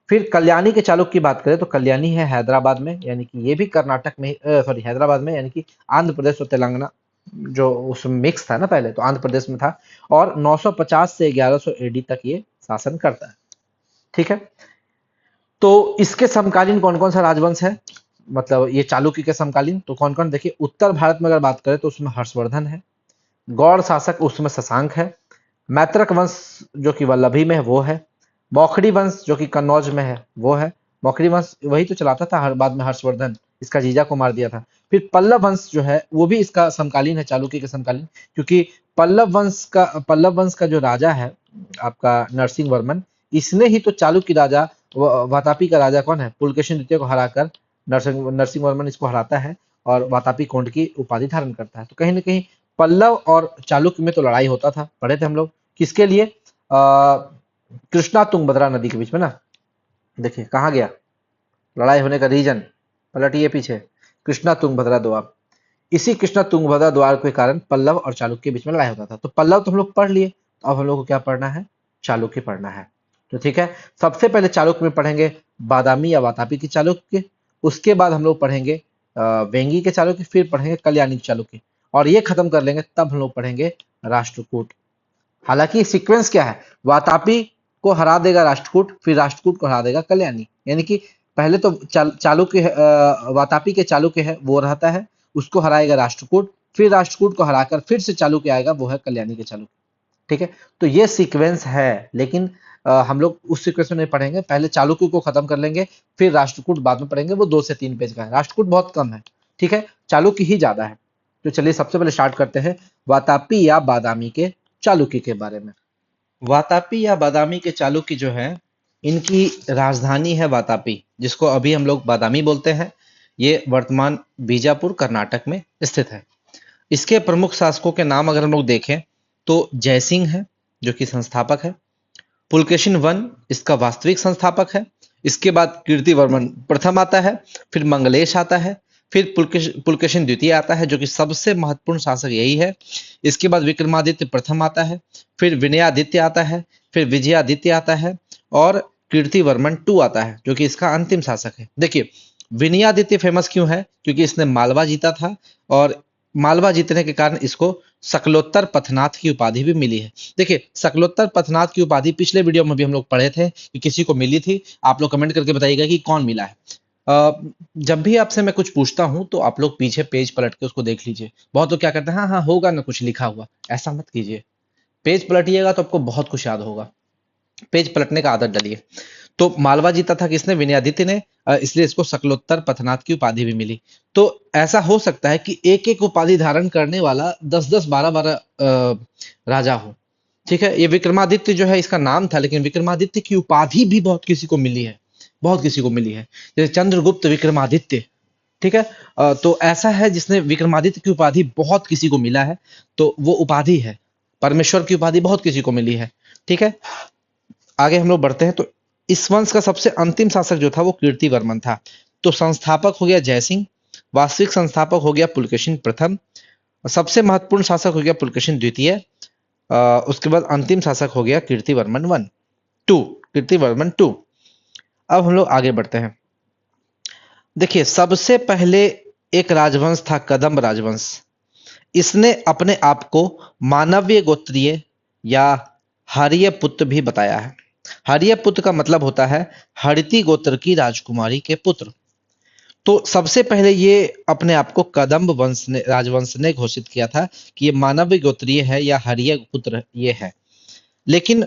फिर कल्याणी के चालुक्य की बात करें तो कल्याणी है हैदराबाद में, यानी कि ये भी कर्नाटक में, सॉरी हैदराबाद में, यानी कि आंध्र प्रदेश और तेलंगाना जो उसमें मिक्स था ना पहले, तो आंध्र प्रदेश में था। और 950 से 1100 एडी तक ये शासन करता है। ठीक है, तो इसके समकालीन कौन कौन सा राजवंश है, मतलब ये चालुक्य के समकालीन तो कौन कौन, देखिए उत्तर भारत में अगर बात करें तो उसमें हर्षवर्धन है, गौड़ शासक उसमें शशांक है, मैत्रक वंश जो कि वल्लभी में है वो है, मौखड़ी वंश जो कि कन्नौज में है वो है, मौखड़ी वंश वही तो चलाता था, हर बाद में हर्षवर्धन इसका जीजा को मार दिया था। फिर पल्लव वंश जो है वो भी इसका समकालीन है, चालुक्य के समकालीन, क्योंकि पल्लव वंश का जो राजा है आपका नरसिंह वर्मन, इसने ही तो चालुक्य राजा वातापी का राजा कौन है, पुलकेशिन द्वितीय को हराकर नरसिंह वर्मन इसको हराता है और वातापी कोंड की उपाधि धारण करता है। तो कहीं ना कहीं पल्लव और चालुक्य में तो लड़ाई होता था, पढ़े थे हम लोग, किसके लिए, कृष्णा तुंगभद्रा नदी के बीच में ना। देखिए कहाँ गया लड़ाई होने का रीजन, पलटिए पीछे, कृष्णा तुंगभद्रा द्वार। इसी कृष्णा तुंगभद्रा द्वार के कारण पल्लव और चालुक्य के बीच में लड़ाई होता था। तो पल्लव तो हम लोग पढ़ लिए, तो अब हम लोग को क्या पढ़ना है, चालुक्य पढ़ना है। तो ठीक है, सबसे पहले चालुक्य में पढ़ेंगे बादामी या वातापी की चालुक्य, उसके बाद हम लोग पढ़ेंगे वेंगी के चालुक्य, फिर पढ़ेंगे कल्याणी के चालुक्य, और ये खत्म कर लेंगे तब हम लोग पढ़ेंगे राष्ट्रकूट। हालांकि सीक्वेंस क्या है, वातापी को हरा देगा राष्ट्रकूट, फिर राष्ट्रकूट को हरा देगा कल्याणी, यानी कि पहले तो चालुक्य वातापी के चालुक्य है वो रहता है, उसको हराएगा राष्ट्रकूट, फिर राष्ट्रकूट को हराकर फिर से चालुक्य आएगा, वो है कल्याणी के चालुक्य। ठीक है, तो ये सीक्वेंस है, लेकिन हम लोग उस सीक्वेंस में नहीं पढ़ेंगे, पहले चालुक्य को खत्म कर लेंगे, फिर राष्ट्रकूट बाद में पढ़ेंगे, वो 2 से 3 पेज का है, राष्ट्रकूट बहुत कम है। ठीक है, चालुक्य ही ज्यादा है। तो चलिए सबसे पहले स्टार्ट करते हैं वातापी या बादामी के चालुक्य के बारे में। वातापी या बादामी के चालुक्य जो है, इनकी राजधानी है वातापी, जिसको अभी हम लोग बादामी बोलते हैं। ये वर्तमान बीजापुर कर्नाटक में स्थित है। इसके प्रमुख शासकों के नाम अगर हम लोग देखें तो जयसिंह है जो कि संस्थापक है, पुलकेशिन वन इसका वास्तविक संस्थापक है, इसके बाद कीर्तिवर्मन प्रथम आता है, फिर मंगलेश आता है, फिर पुलकेशिन द्वितीय आता है जो कि सबसे महत्वपूर्ण शासक यही है, इसके बाद विक्रमादित्य प्रथम आता है, फिर विनयादित्य आता है, फिर विजयादित्य आता है, और कीर्तिवर्मन 2 आता है जो कि इसका अंतिम शासक है। देखिए विनयादित्य फेमस क्यों है, क्योंकि इसने मालवा जीता था, और मालवा जीतने के कारण इसको सकलोत्तर पथनाथ की उपाधि भी मिली है। देखिए सकलोत्तर पथनाथ की उपाधि पिछले वीडियो में भी हम लोग पढ़े थे कि किसी को मिली थी, आप लोग कमेंट करके बताइएगा कि कौन मिला है। जब भी आपसे मैं कुछ पूछता हूं तो आप लोग पीछे पेज पलट के उसको देख लीजिए। बहुत लोग क्या करते हैं, हाँ हाँ होगा ना कुछ लिखा हुआ। ऐसा मत कीजिए। पेज पलटिएगा तो आपको बहुत कुछ याद होगा। पेज पलटने का आदत डालिए। तो मालवा जीता था किसने? विनयादित्य ने। इसलिए इसको शकलोत्तर पथनाथ की उपाधि भी मिली। तो ऐसा हो सकता है कि एक एक उपाधि धारण करने वाला 10-10 12-12 राजा हो। ठीक है, ये विक्रमादित्य जो है इसका नाम था, लेकिन विक्रमादित्य की उपाधि भी बहुत किसी को मिली है। बहुत किसी को मिली है, जैसे चंद्रगुप्त विक्रमादित्य। ठीक है। तो ऐसा है जिसने विक्रमादित्य की उपाधि बहुत किसी को मिला है। तो वो उपाधि है। परमेश्वर की उपाधि बहुत किसी को मिली है। ठीक है। आगे हम लोग बढ़ते हैं। तो इस वंश का सबसे अंतिम शासक जो था वो कीर्तिवर्मन था। तो संस्थापक हो गया जयसिंह। वास्तविक संस्थापक हो गया पुलकेशिन प्रथम। और सबसे महत्वपूर्ण शासक हो गया पुलकेशिन द्वितीय। उसके बाद अंतिम शासक हो गया Kirtivarman one two Kirtivarman two. अब हम लोग आगे बढ़ते हैं। देखिए, सबसे पहले एक राजवंश था कदम्ब राजवंश। इसने अपने आप को मानवीय गोत्रीय या हरिय पुत्र भी बताया है। हरिय पुत्र का मतलब होता है हड़िति गोत्र की राजकुमारी के पुत्र। तो सबसे पहले ये अपने आप को कदम्ब वंश ने राजवंश ने घोषित किया था कि ये मानवीय गोत्रीय है या हरिय पुत्र ये है। लेकिन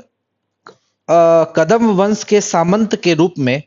कदम्ब वंश के सामंत के रूप में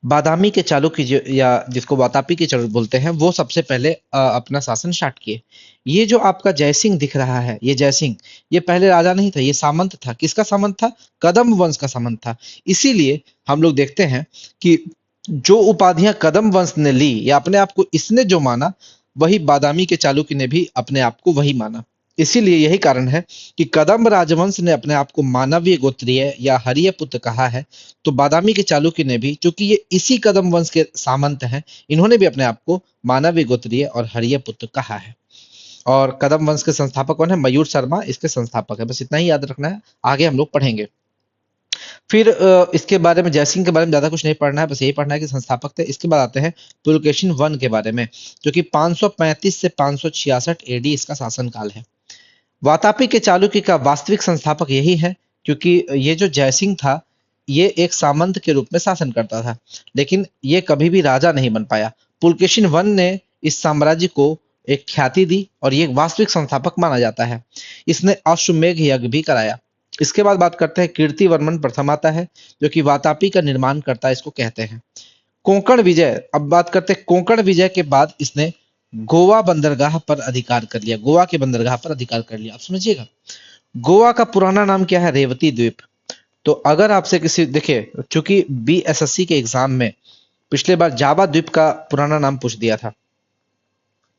बादामी के चालुक्य या जिसको वातापी के चालुक्य बोलते हैं, वो सबसे पहले अपना शासन स्टार्ट किए। ये जो आपका जयसिंह दिख रहा है, ये जयसिंह, ये पहले राजा नहीं था, ये सामंत था। किसका सामंत था? कदम्ब वंश का सामंत था। इसीलिए हम लोग देखते हैं कि जो उपाधियां कदम्ब वंश ने ली या अपने आप को इसने जो माना, वही बादामी के चालुक्य ने भी अपने आप को वही माना। इसीलिए यही कारण है कि कदम्ब राजवंश ने अपने आप को मानवीय गोत्रीय या हरिय पुत्र कहा है। तो बादामी के चालुक्य ने भी, क्योंकि ये इसी कदम्ब वंश के सामंत हैं, इन्होंने भी अपने आप को मानवीय गोत्रीय और हरिय पुत्र कहा है। और कदम्ब वंश के संस्थापक कौन है? मयूर शर्मा इसके संस्थापक है। बस इतना ही याद रखना है, आगे हम लोग पढ़ेंगे। फिर इसके बारे में, जयसिंह के बारे में ज्यादा कुछ नहीं पढ़ना है, बस यही पढ़ना है कि संस्थापक थे। इसके बाद आते हैं पुलकेशिन वन के बारे में, जो कि 535 से 566 एडी इसका शासनकाल है। वातापी के चालुक्य का वास्तविक संस्थापक यही है, क्योंकि ये जो जयसिंह था ये एक सामंत के रूप में शासन करता था, लेकिन ये कभी भी राजा नहीं बन पाया। पुलकेशिन वन ने इस साम्राज्य को एक ख्याति दी और ये वास्तविक संस्थापक माना जाता है। इसने अश्वमेघ यज्ञ भी कराया। इसके बाद बात करते हैं कीर्तिवर्मन प्रथम आता है, जो कि वातापी का निर्माण करता है, इसको कहते हैं। कोंकण विजय, अब बात करते हैं कोंकण विजय के बाद इसने गोवा बंदरगाह पर अधिकार कर लिया। गोवा के बंदरगाह पर अधिकार कर लिया। आप समझिएगा, गोवा का पुराना नाम क्या है? रेवती द्वीप। तो अगर आपसे किसी, देखिए चूंकि बीएसएससी के एग्जाम में पिछले बार जावा द्वीप का पुराना नाम पूछ दिया था,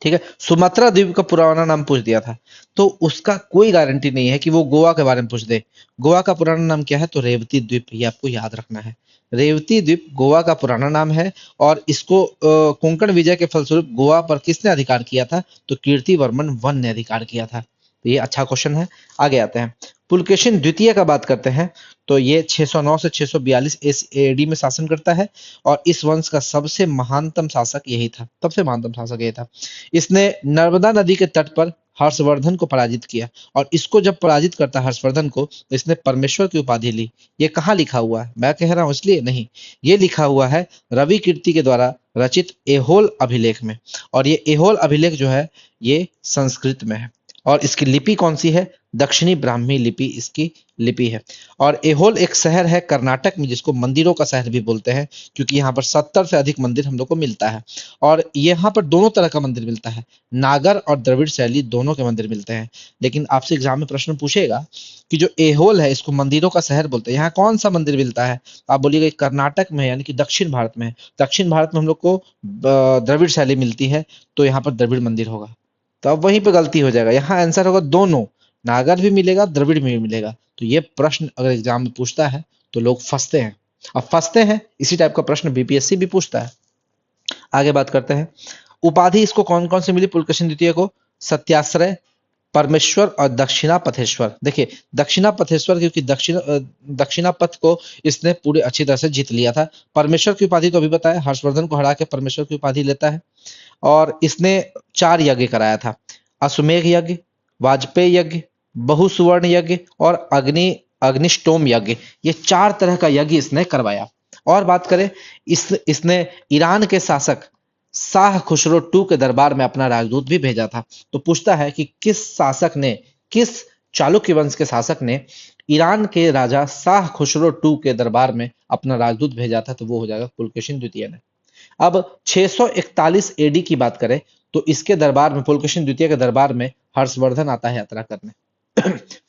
ठीक है, सुमात्रा द्वीप का पुराना नाम पूछ दिया था, तो उसका कोई गारंटी नहीं है कि वो गोवा के बारे में पूछ दे। गोवा का पुराना नाम क्या है? तो रेवती द्वीप, ये आपको याद रखना है। रेवती द्वीप गोवा का पुराना नाम है। और इसको कोंकण विजय के फलस्वरूप गोवा पर किसने अधिकार किया था? तो कीर्तिवर्मन वन ने अधिकार किया था। तो ये अच्छा क्वेश्चन है। आगे आते हैं, पुलकेशिन द्वितीय का बात करते हैं। तो ये 609 से 642 एडी में शासन करता है और इस वंश का सबसे महानतम शासक यही था। सबसे महानतम शासक यही था। इसने नर्मदा नदी के तट पर हर्षवर्धन को पराजित किया। और इसको जब पराजित करता हर्षवर्धन को, तो इसने परमेश्वर की उपाधि ली। ये कहाँ लिखा हुआ है? मैं कह रहा हूं इसलिए नहीं, ये लिखा हुआ है रवि कीर्ति के द्वारा रचित एहोल अभिलेख में। और ये एहोल अभिलेख जो है ये संस्कृत में है। और इसकी लिपि कौन सी है? दक्षिणी ब्राह्मी लिपि इसकी लिपि है। और एहोल एक शहर है कर्नाटक में, जिसको मंदिरों का शहर भी बोलते हैं, क्योंकि यहाँ पर 70 से अधिक मंदिर हम लोग को मिलता है। और यहाँ पर दोनों तरह का मंदिर मिलता है, नागर और द्रविड़ शैली दोनों के मंदिर मिलते हैं। लेकिन आपसे एग्जाम में प्रश्न पूछेगा कि जो एहोल है इसको मंदिरों का शहर बोलते हैं, यहाँ कौन सा मंदिर मिलता है? आप बोलिएगा कर्नाटक में, यानी कि दक्षिण भारत में। दक्षिण भारत में हम लोग को द्रविड़ शैली मिलती है, तो यहाँ पर द्रविड़ मंदिर होगा। तो अब वहीं पे गलती हो जाएगा। यहाँ आंसर होगा दोनों, नागर भी मिलेगा, द्रविड़ भी मिलेगा। तो ये प्रश्न अगर एग्जाम में पूछता है तो लोग फंसते हैं। अब फंसते हैं, इसी टाइप का प्रश्न बीपीएससी भी पूछता है। आगे बात करते हैं, उपाधि इसको कौन कौन से मिली पुलकेशिन द्वितीय को? सत्याश्रय, परमेश्वर और दक्षिणापथेश्वर। देखिए दक्षिणापथेश्वर, क्योंकि दक्षिणापथ को इसने पूरे अच्छी तरह से जीत लिया था। परमेश्वर की उपाधि तो अभी बताया, हर्षवर्धन को हरा के परमेश्वर की उपाधि लेता है। और इसने 4 यज्ञ कराया था, अश्वमेघ यज्ञ, वाजपेयी यज्ञ, बहुसुवर्ण यज्ञ और अग्निष्टोम यज्ञ। ये 4 तरह का यज्ञ इसने करवाया। और बात करें, इसने ईरान के शासक शाह खुसरो टू के दरबार में अपना राजदूत भी भेजा था। तो पूछता है कि किस चालुक्य वंश के शासक ने ईरान के राजा शाह खुसरो टू के दरबार में अपना राजदूत भेजा था, तो वो हो जाएगा पुलकेशिन द्वितीय ने। अब 641 एडी की बात करें तो इसके दरबार में, पुलकेशिन द्वितीय के दरबार में हर्षवर्धन आता है यात्रा करने।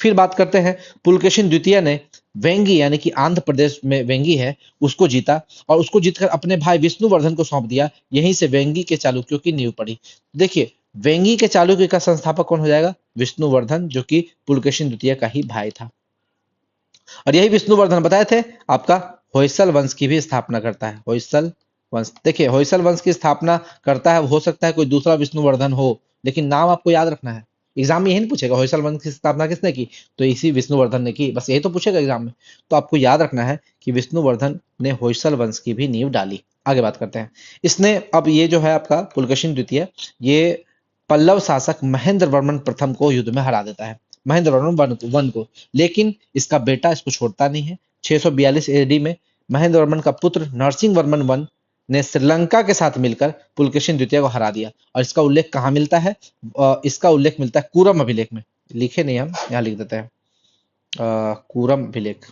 फिर बात करते हैं, पुलकेशिन द्वितीय ने वेंगी, यानी कि आंध्र प्रदेश में वेंगी है, उसको जीता और उसको जीतकर अपने भाई विष्णुवर्धन को सौंप दिया। यहीं से वेंगी के चालुक्यों की नींव पड़ी। देखिए, वेंगी के चालुक्य का संस्थापक कौन हो जाएगा? विष्णुवर्धन, जो कि पुलकेशिन द्वितीय का ही भाई था। और यही विष्णुवर्धन बताए थे आपका होयसल वंश की भी स्थापना करता है। होयसल वंश, देखिए होयसल वंश की स्थापना करता है, हो सकता है कोई दूसरा विष्णुवर्धन हो, लेकिन नाम आपको याद रखना है। एग्जाम में यही नहीं पूछेगा होयसल वंश की स्थापना किसने की, तो इसी विष्णुवर्धन ने की, बस यही तो पूछेगा एग्जाम में। तो आपको याद रखना है कि विष्णुवर्धन ने होयसल वंश की भी नींव डाली। आगे बात करते हैं, इसने, अब ये जो है आपका पुलकेशिन द्वितीय, ये पल्लव शासक महेंद्र वर्मन प्रथम को युद्ध में हरा देता है, महेंद्र वर्मन वन को। लेकिन इसका बेटा इसको छोड़ता नहीं है। 642 एडी में महेंद्र वर्मन का पुत्र नरसिंह वर्मन वन ने श्रीलंका के साथ मिलकर पुलकेशिन द्वितीय को हरा दिया। और इसका उल्लेख कहाँ मिलता है? इसका उल्लेख मिलता है कूरम अभिलेख में। लिखे नहीं, हम यहाँ लिख देते हैं, कूरम अभिलेख।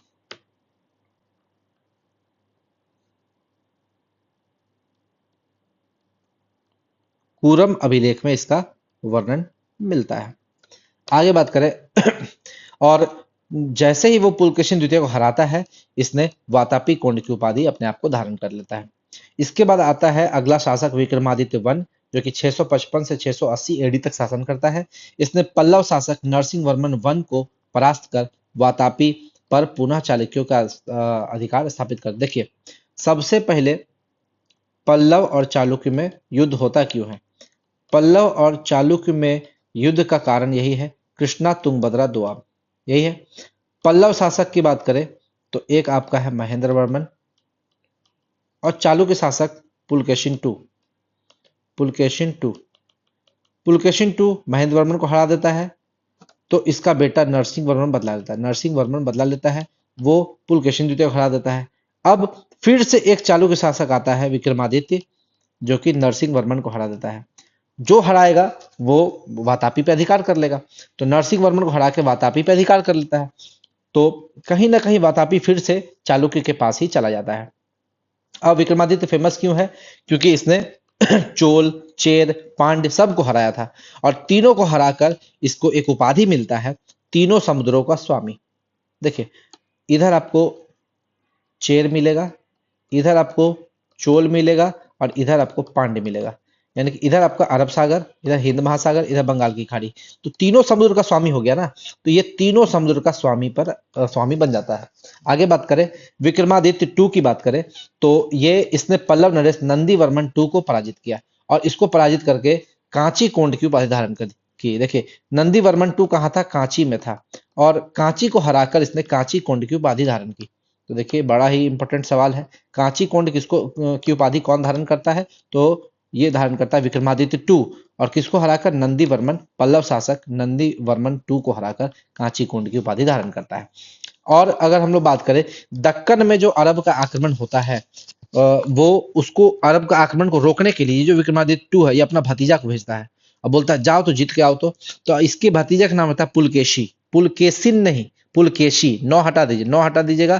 कूरम अभिलेख में इसका वर्णन मिलता है। आगे बात करें और जैसे ही वो पुलकेशिन द्वितीय को हराता है, इसने वातापी कोंड की उपाधि अपने आप को धारण कर लेता है। इसके बाद आता है अगला शासक विक्रमादित्य वन, जो कि 655 से 680 एडी तक शासन करता है। इसने पल्लव शासक नरसिंह वर्मन वन को परास्त कर वातापी पर पुनः चालुक्यों का अधिकार स्थापित कर। देखिए, सबसे पहले पल्लव और चालुक्य में युद्ध होता क्यों है? पल्लव और चालुक्य में युद्ध का कारण यही है, कृष्णा तुंगभद्रा दोआब, यही है। पल्लव शासक की बात करें तो एक आपका है महेंद्र वर्मन, और चालुक्य शासक पुलकेशिन टू। पुलकेशिन टू महेंद्र वर्मन को हरा देता है, तो इसका बेटा नरसिंह वर्मन बदला लेता है। नरसिंह वर्मन बदला लेता है, वो पुलकेशिन द्वितीय को हरा देता है। अब फिर से एक चालुक्य शासक आता है विक्रमादित्य, जो कि नरसिंह वर्मन को हरा देता है। जो हराएगा वो वातापी पे अधिकार कर लेगा। तो नरसिंह वर्मन को हरा के वातापी पे अधिकार कर लेता है। तो कहीं ना कहीं वातापी फिर से चालुक्य के पास ही चला जाता है। अब विक्रमादित्य फेमस क्यों है? क्योंकि इसने चोल, चेर, पांड्य सबको हराया था, और तीनों को हराकर इसको एक उपाधि मिलता है, तीनों समुद्रों का स्वामी। देखिए, इधर आपको चेर मिलेगा, इधर आपको चोल मिलेगा, और इधर आपको पांड्य मिलेगा। यानी कि इधर आपका अरब सागर, इधर हिंद महासागर, इधर बंगाल की खाड़ी। तो तीनों समुद्र का स्वामी हो गया ना। तो ये तीनों समुद्र का स्वामी बन जाता है। आगे बात करें, विक्रमादित्य टू की बात करें तो ये इसने पल्लव नरेश नंदी वर्मन टू को पराजित किया, और इसको पराजित करके कांची कोंड की उपाधि धारण कर की। देखिए, नंदी वर्मन टू कहाँ था? कांची में था, और कांची को हराकर इसने कांची कोंड की उपाधि धारण की। तो देखिए, बड़ा ही इंपॉर्टेंट सवाल है, कांची कोंड किसको की उपाधि कौन धारण करता है? तो ये धारण करता है विक्रमादित्य टू, और किसको हराकर? नंदी वर्मन, पल्लव शासक नंदी वर्मन टू को हराकर कांची कोंड की उपाधि धारण करता है। और अगर हम लोग बात करें, दक्कन में जो अरब का आक्रमण होता है, वो उसको, अरब का आक्रमण को रोकने के लिए जो विक्रमादित्य टू है, ये अपना भतीजा को भेजता है और बोलता है जाओ तो जीत के आओ। तो इसके भतीजा का नाम होता है पुलकेशी, पुलकेशिन नहीं, पुलकेशी। नौ हटा दीजिए, नौ हटा दीजिएगा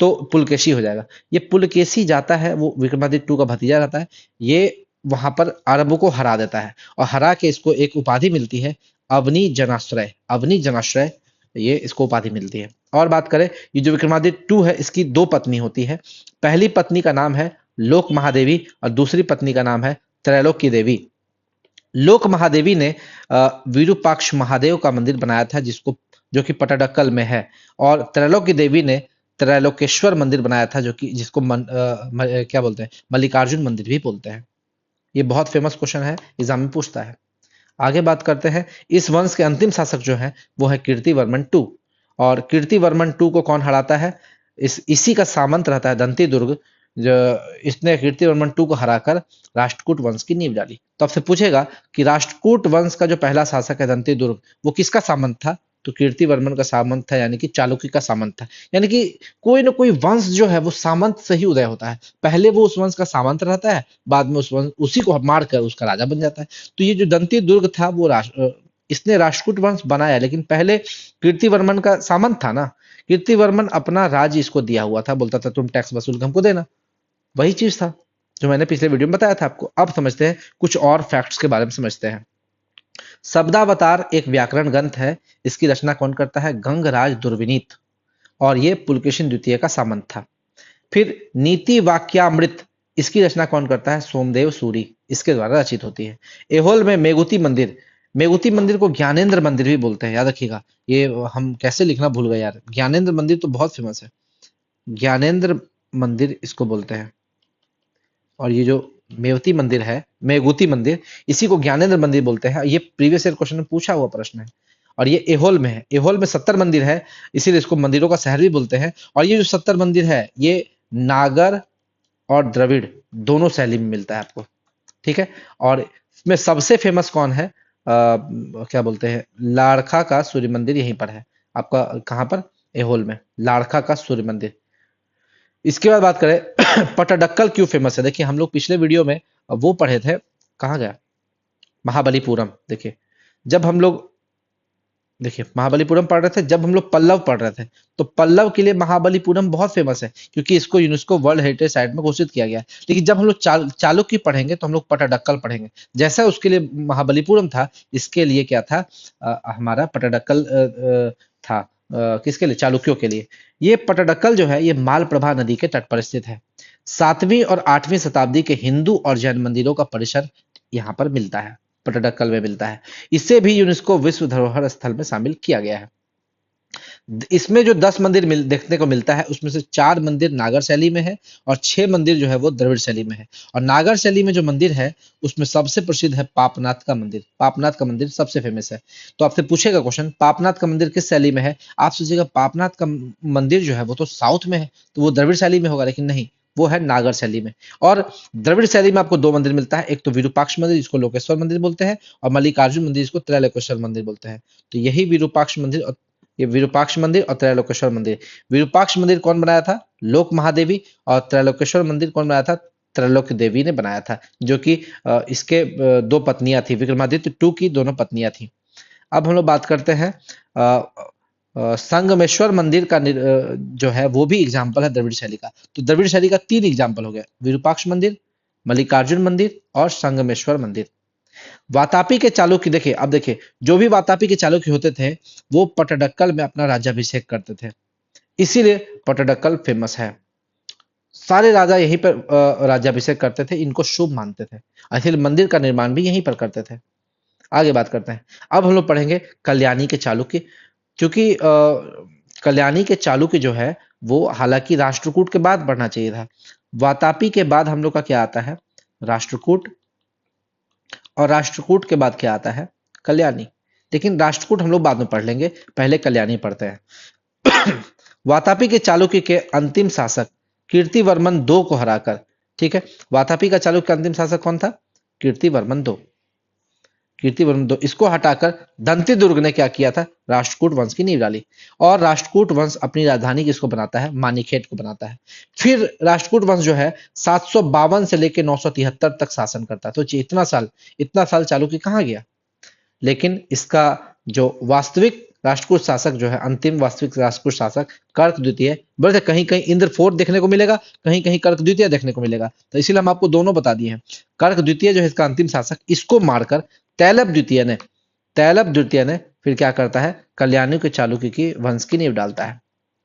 तो पुलकेशी हो जाएगा। ये पुलकेशी जाता है, वो विक्रमादित्य टू का भतीजा रहता है। ये वहां पर अरबों को हरा देता है, और हरा के इसको एक उपाधि मिलती है, अवनी जनाश्रय। अवनी जनाश्रय, ये इसको उपाधि मिलती है। और बात करें, ये जो विक्रमादित्य टू है, इसकी दो पत्नी होती है। पहली पत्नी का नाम है लोक महादेवी, और दूसरी पत्नी का नाम है त्रैलोक्य देवी। लोक महादेवी ने विरूपाक्ष महादेव का मंदिर बनाया था, जिसको, जो कि पटडक्कल में है। और त्रैलोक्य देवी ने त्रैलोकेश्वर मंदिर बनाया था, जो कि जिसको क्या बोलते हैं, मल्लिकार्जुन मंदिर भी बोलते हैं। ये बहुत फेमस क्वेश्चन है, एग्जाम में पूछता है। आगे बात करते हैं, इस वंश के अंतिम शासक जो है वो है कीर्तिवर्मन टू। और कीर्तिवर्मन टू को कौन हराता है? इसी का सामंत रहता है दंती दुर्ग, जो इसने कीर्तिवर्मन टू को हराकर राष्ट्रकूट वंश की नींव डाली। तो आपसे पूछेगा कि राष्ट्रकूट वंश का जो पहला शासक है दंती दुर्ग, वो किसका सामंत था? तो कीर्तिवर्मन का सामंत था, यानी कि चालुक्य का सामंत था। यानी कि कोई ना कोई वंश जो है वो सामंत से ही उदय होता है। पहले वो उस वंश का सामंत रहता है, बाद में उस वंश उसी को मार कर उसका राजा बन जाता है। तो ये जो दंती दुर्ग था वो इसने राष्ट्रकूट वंश बनाया, लेकिन पहले कीर्तिवर्मन का सामंत था ना। कीर्तिवर्मन अपना राज्य इसको दिया हुआ था, बोलता था तुम टैक्स वसूल के हमको देना। वही चीज था जो मैंने पिछले वीडियो में बताया था आपको। अब समझते हैं कुछ और फैक्ट्स के बारे में समझते हैं। शब्दावतार एक व्याकरण ग्रंथ है। इसकी रचना कौन करता है? गंगराज दुर्विनीत, और ये पुलकेशिन द्वितीय का सामंत था। फिर नीति वाक्यामृत, इसकी रचना कौन करता है? सोमदेव सूरी, इसके द्वारा रचित होती है। एहोल में मेगुती मंदिर, मेगुती मंदिर को ज्ञानेंद्र मंदिर भी बोलते हैं, याद रखिएगा। ये हम कैसे लिखना भूल गए यार, ज्ञानेंद्र मंदिर तो बहुत फेमस है। ज्ञानेंद्र मंदिर इसको बोलते हैं। और ये जो मेवती मंदिर है, मेगुती मंदिर, इसी को ज्ञानेंद्र मंदिर बोलते हैं। ये प्रीवियस ईयर क्वेश्चन में पूछा हुआ प्रश्न है। और ये एहोल में है। एहोल में 70 मंदिर है, इसीलिए इसको मंदिरों का शहर भी बोलते हैं। और ये जो 70 मंदिर है ये नागर और द्रविड़ दोनों शैली में मिलता है आपको, ठीक है। और इसमें सबसे फेमस कौन है? क्या बोलते हैं, लाड़का का सूर्य मंदिर यहीं पर है आपका। कहाँ पर? एहोल में लाड़का का सूर्य मंदिर। इसके बाद बात करें पटडक्कल क्यों फेमस है। देखिए हम लोग पिछले वीडियो में वो पढ़े थे, कहाँ गया, महाबलीपुरम। देखिए जब हम लोग, देखिए महाबलीपुरम पढ़ रहे थे, जब हम लोग पल्लव पढ़ रहे थे, तो पल्लव के लिए महाबलीपुरम बहुत फेमस है, क्योंकि इसको यूनेस्को वर्ल्ड हेरिटेज साइट में घोषित किया गया है। लेकिन जब हम लोग चालुक्य पढ़ेंगे तो हम लोग पटडक्कल पढ़ेंगे। जैसा उसके लिए महाबलीपुरम था, इसके लिए क्या था? हमारा पटडक्कल था। किसके लिए? चालुक्यों के लिए। ये पटडक्कल जो है ये मालप्रभा नदी के तट पर स्थित है। 7वीं और 8वीं शताब्दी के हिंदू और जैन मंदिरों का परिसर यहाँ पर मिलता है, पटडक्कल में मिलता है। इसे भी यूनेस्को विश्व धरोहर स्थल में शामिल किया गया है। इसमें जो 10 मंदिर देखने को मिलता है, उसमें से 4 मंदिर नागर शैली में है और 6 मंदिर जो है वो द्रविड़ शैली में है। और नागर शैली में जो मंदिर है उसमें सबसे प्रसिद्ध है पापनाथ का मंदिर। पापनाथ का मंदिर सबसे फेमस है। तो आपसे पूछेगा क्वेश्चन, पापनाथ का मंदिर किस शैली में है? आप सोचिएगा पापनाथ का मंदिर जो है वो तो साउथ में है, तो वो द्रविड़ शैली में होगा, लेकिन नहीं, वो है नागर शैली में। और द्रविड़ शैली में आपको 2 मंदिर मिलता है, एक तो विरूपाक्ष मंदिर जिसको लोकेश्वर मंदिर बोलते हैं, और मल्लिकार्जुन मंदिर जिसको त्रैलोकेश्वर मंदिर बोलते हैं। तो यही विरूपाक्ष मंदिर और ये विरूपाक्ष मंदिर और त्रैलोकेश्वर मंदिर। विरूपाक्ष मंदिर कौन बनाया था? लोक महादेवी। और त्रैलोकेश्वर मंदिर कौन बनाया था? त्रैलोक्य देवी ने बनाया था, जो कि इसके 2 पत्नियां थी, विक्रमादित्य 2 की दोनों पत्नियां थी। अब हम लोग बात करते हैं संगमेश्वर मंदिर का जो है वो भी एग्जाम्पल है द्रविड़ शैली का। तो द्रविड़ शैली का 3 एग्जाम्पल हो गया, विरूपाक्ष मंदिर, मल्लिकार्जुन मंदिर और संगमेश्वर मंदिर। वातापी के चालुक्य, देखिए अब देखिए, जो भी वातापी के चालुक्य होते थे वो पटडक्कल में अपना राज्याभिषेक करते थे, इसीलिए पटडक्कल फेमस है। सारे राजा यहीं पर राज्याभिषेक करते थे, इनको शुभ मानते थे, इसलिए मंदिर का निर्माण भी यहीं पर करते थे। आगे बात करते हैं। अब हम लोग पढ़ेंगे कल्याणी के चालुक्य। क्योंकि कल्याणी के चालुक्य जो है वो हालांकि राष्ट्रकूट के बाद बढ़ना चाहिए था। वातापी के बाद हम लोग का क्या आता है? राष्ट्रकूट। और राष्ट्रकूट के बाद क्या आता है? कल्याणी। लेकिन राष्ट्रकूट हम लोग बाद में पढ़ लेंगे, पहले कल्याणी पढ़ते हैं। वातापी के चालुक्य के अंतिम शासक कीर्तिवर्मन 2 को हराकर, ठीक है, वातापी का चालुक्य का अंतिम शासक कौन था? कीर्तिवर्मन 2। कीर्तिवर्मन 2 इसको हटाकर दंती दुर्ग ने क्या किया था? राष्ट्रकूट वंश की नींव डाली। और राष्ट्रकूट वंश अपनी राजधानी किसको बनाता है? मानीखेट को बनाता है। फिर राष्ट्रकूट वंश जो है 752 से लेकर 973 तक शासन करता है। तो इतना साल चालुक्य कहाँ गया? लेकिन इसका जो वास्तविक राष्ट्रकूट शासक जो है, अंतिम वास्तविक राष्ट्रकूट शासक कर्क द्वितीय, बोले कहीं कहीं इंद्र फोर्थ देखने को मिलेगा, कहीं कहीं कर्क द्वितीय देखने को मिलेगा, तो इसीलिए हम आपको दोनों बता दिए हैं। कर्क द्वितीय जो है इसका अंतिम शासक, इसको मारकर तैलप द्वितीय ने फिर क्या करता है? कल्याणी के चालुक्य की वंश की नींव डालता है।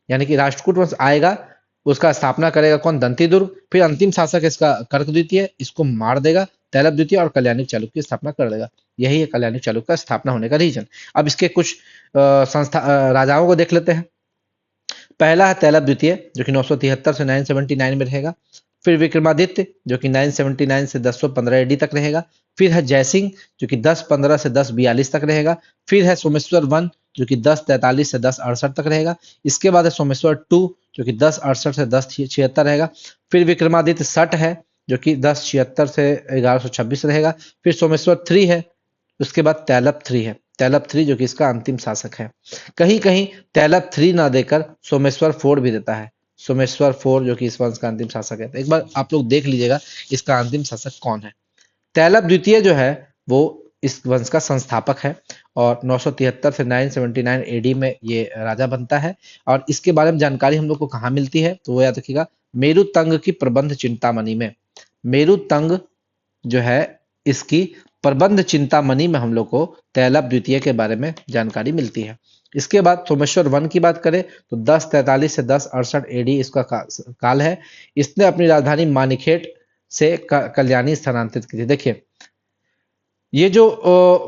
यानी कि राष्ट्रकूट वंश आएगा, उसका स्थापना करेगा कौन? दंती दुर्ग। फिर अंतिम शासक इसका कर्क द्वितीय, इसको मार देगा, तैलप द्वितीय और कल्याणी चालुक्य की स्थापना कर देगा। यही है कल्याणी चालुक्य का स्थापना होने का रीजन। अब इसके कुछ राजाओं को देख लेते हैं। पहला है तैलप द्वितीय जो कि 973 से 979 में रहेगा। फिर विक्रमादित्य जो कि 979 से 1015 एडी तक रहेगा। फिर है जयसिंह जो कि 1015 से 1042 तक रहेगा। फिर है सोमेश्वर 1 जो कि 1043 से 1068 तक रहेगा। इसके बाद है सोमेश्वर 2 जो कि 1068 से 1076 रहेगा। फिर विक्रमादित्य 60 है जो कि 1076 से 1126 रहेगा। फिर सोमेश्वर 3 है, उसके बाद तैलप 3 है। तैलप 3 जो कि इसका अंतिम शासक है। कहीं कहीं तैलप 3 ना देकर सोमेश्वर 4 भी देता है। सोमेश्वर 4 जो कि इस वंश का अंतिम शासक है। तो एक बार आप लोग देख लीजिएगा इसका अंतिम शासक कौन है। तैलप द्वितीय जो है वो इस वंश का संस्थापक है और 973 से 979 एडी में ये राजा बनता है। और इसके बारे में जानकारी हम लोग को कहाँ मिलती है, तो वो याद रखिएगा मेरुतंग की प्रबंध चिंतामणि में। मेरुतंग जो है इसकी प्रबंध चिंतामणि में हम लोग को तैलप द्वितीय के बारे में जानकारी मिलती है। इसके बाद सोमेश्वर वन की बात करें तो 1043 से 1068 एडी इसका काल है। इसने अपनी राजधानी मानिखेट से कल्याणी स्थानांतरित की थी। देखिए ये जो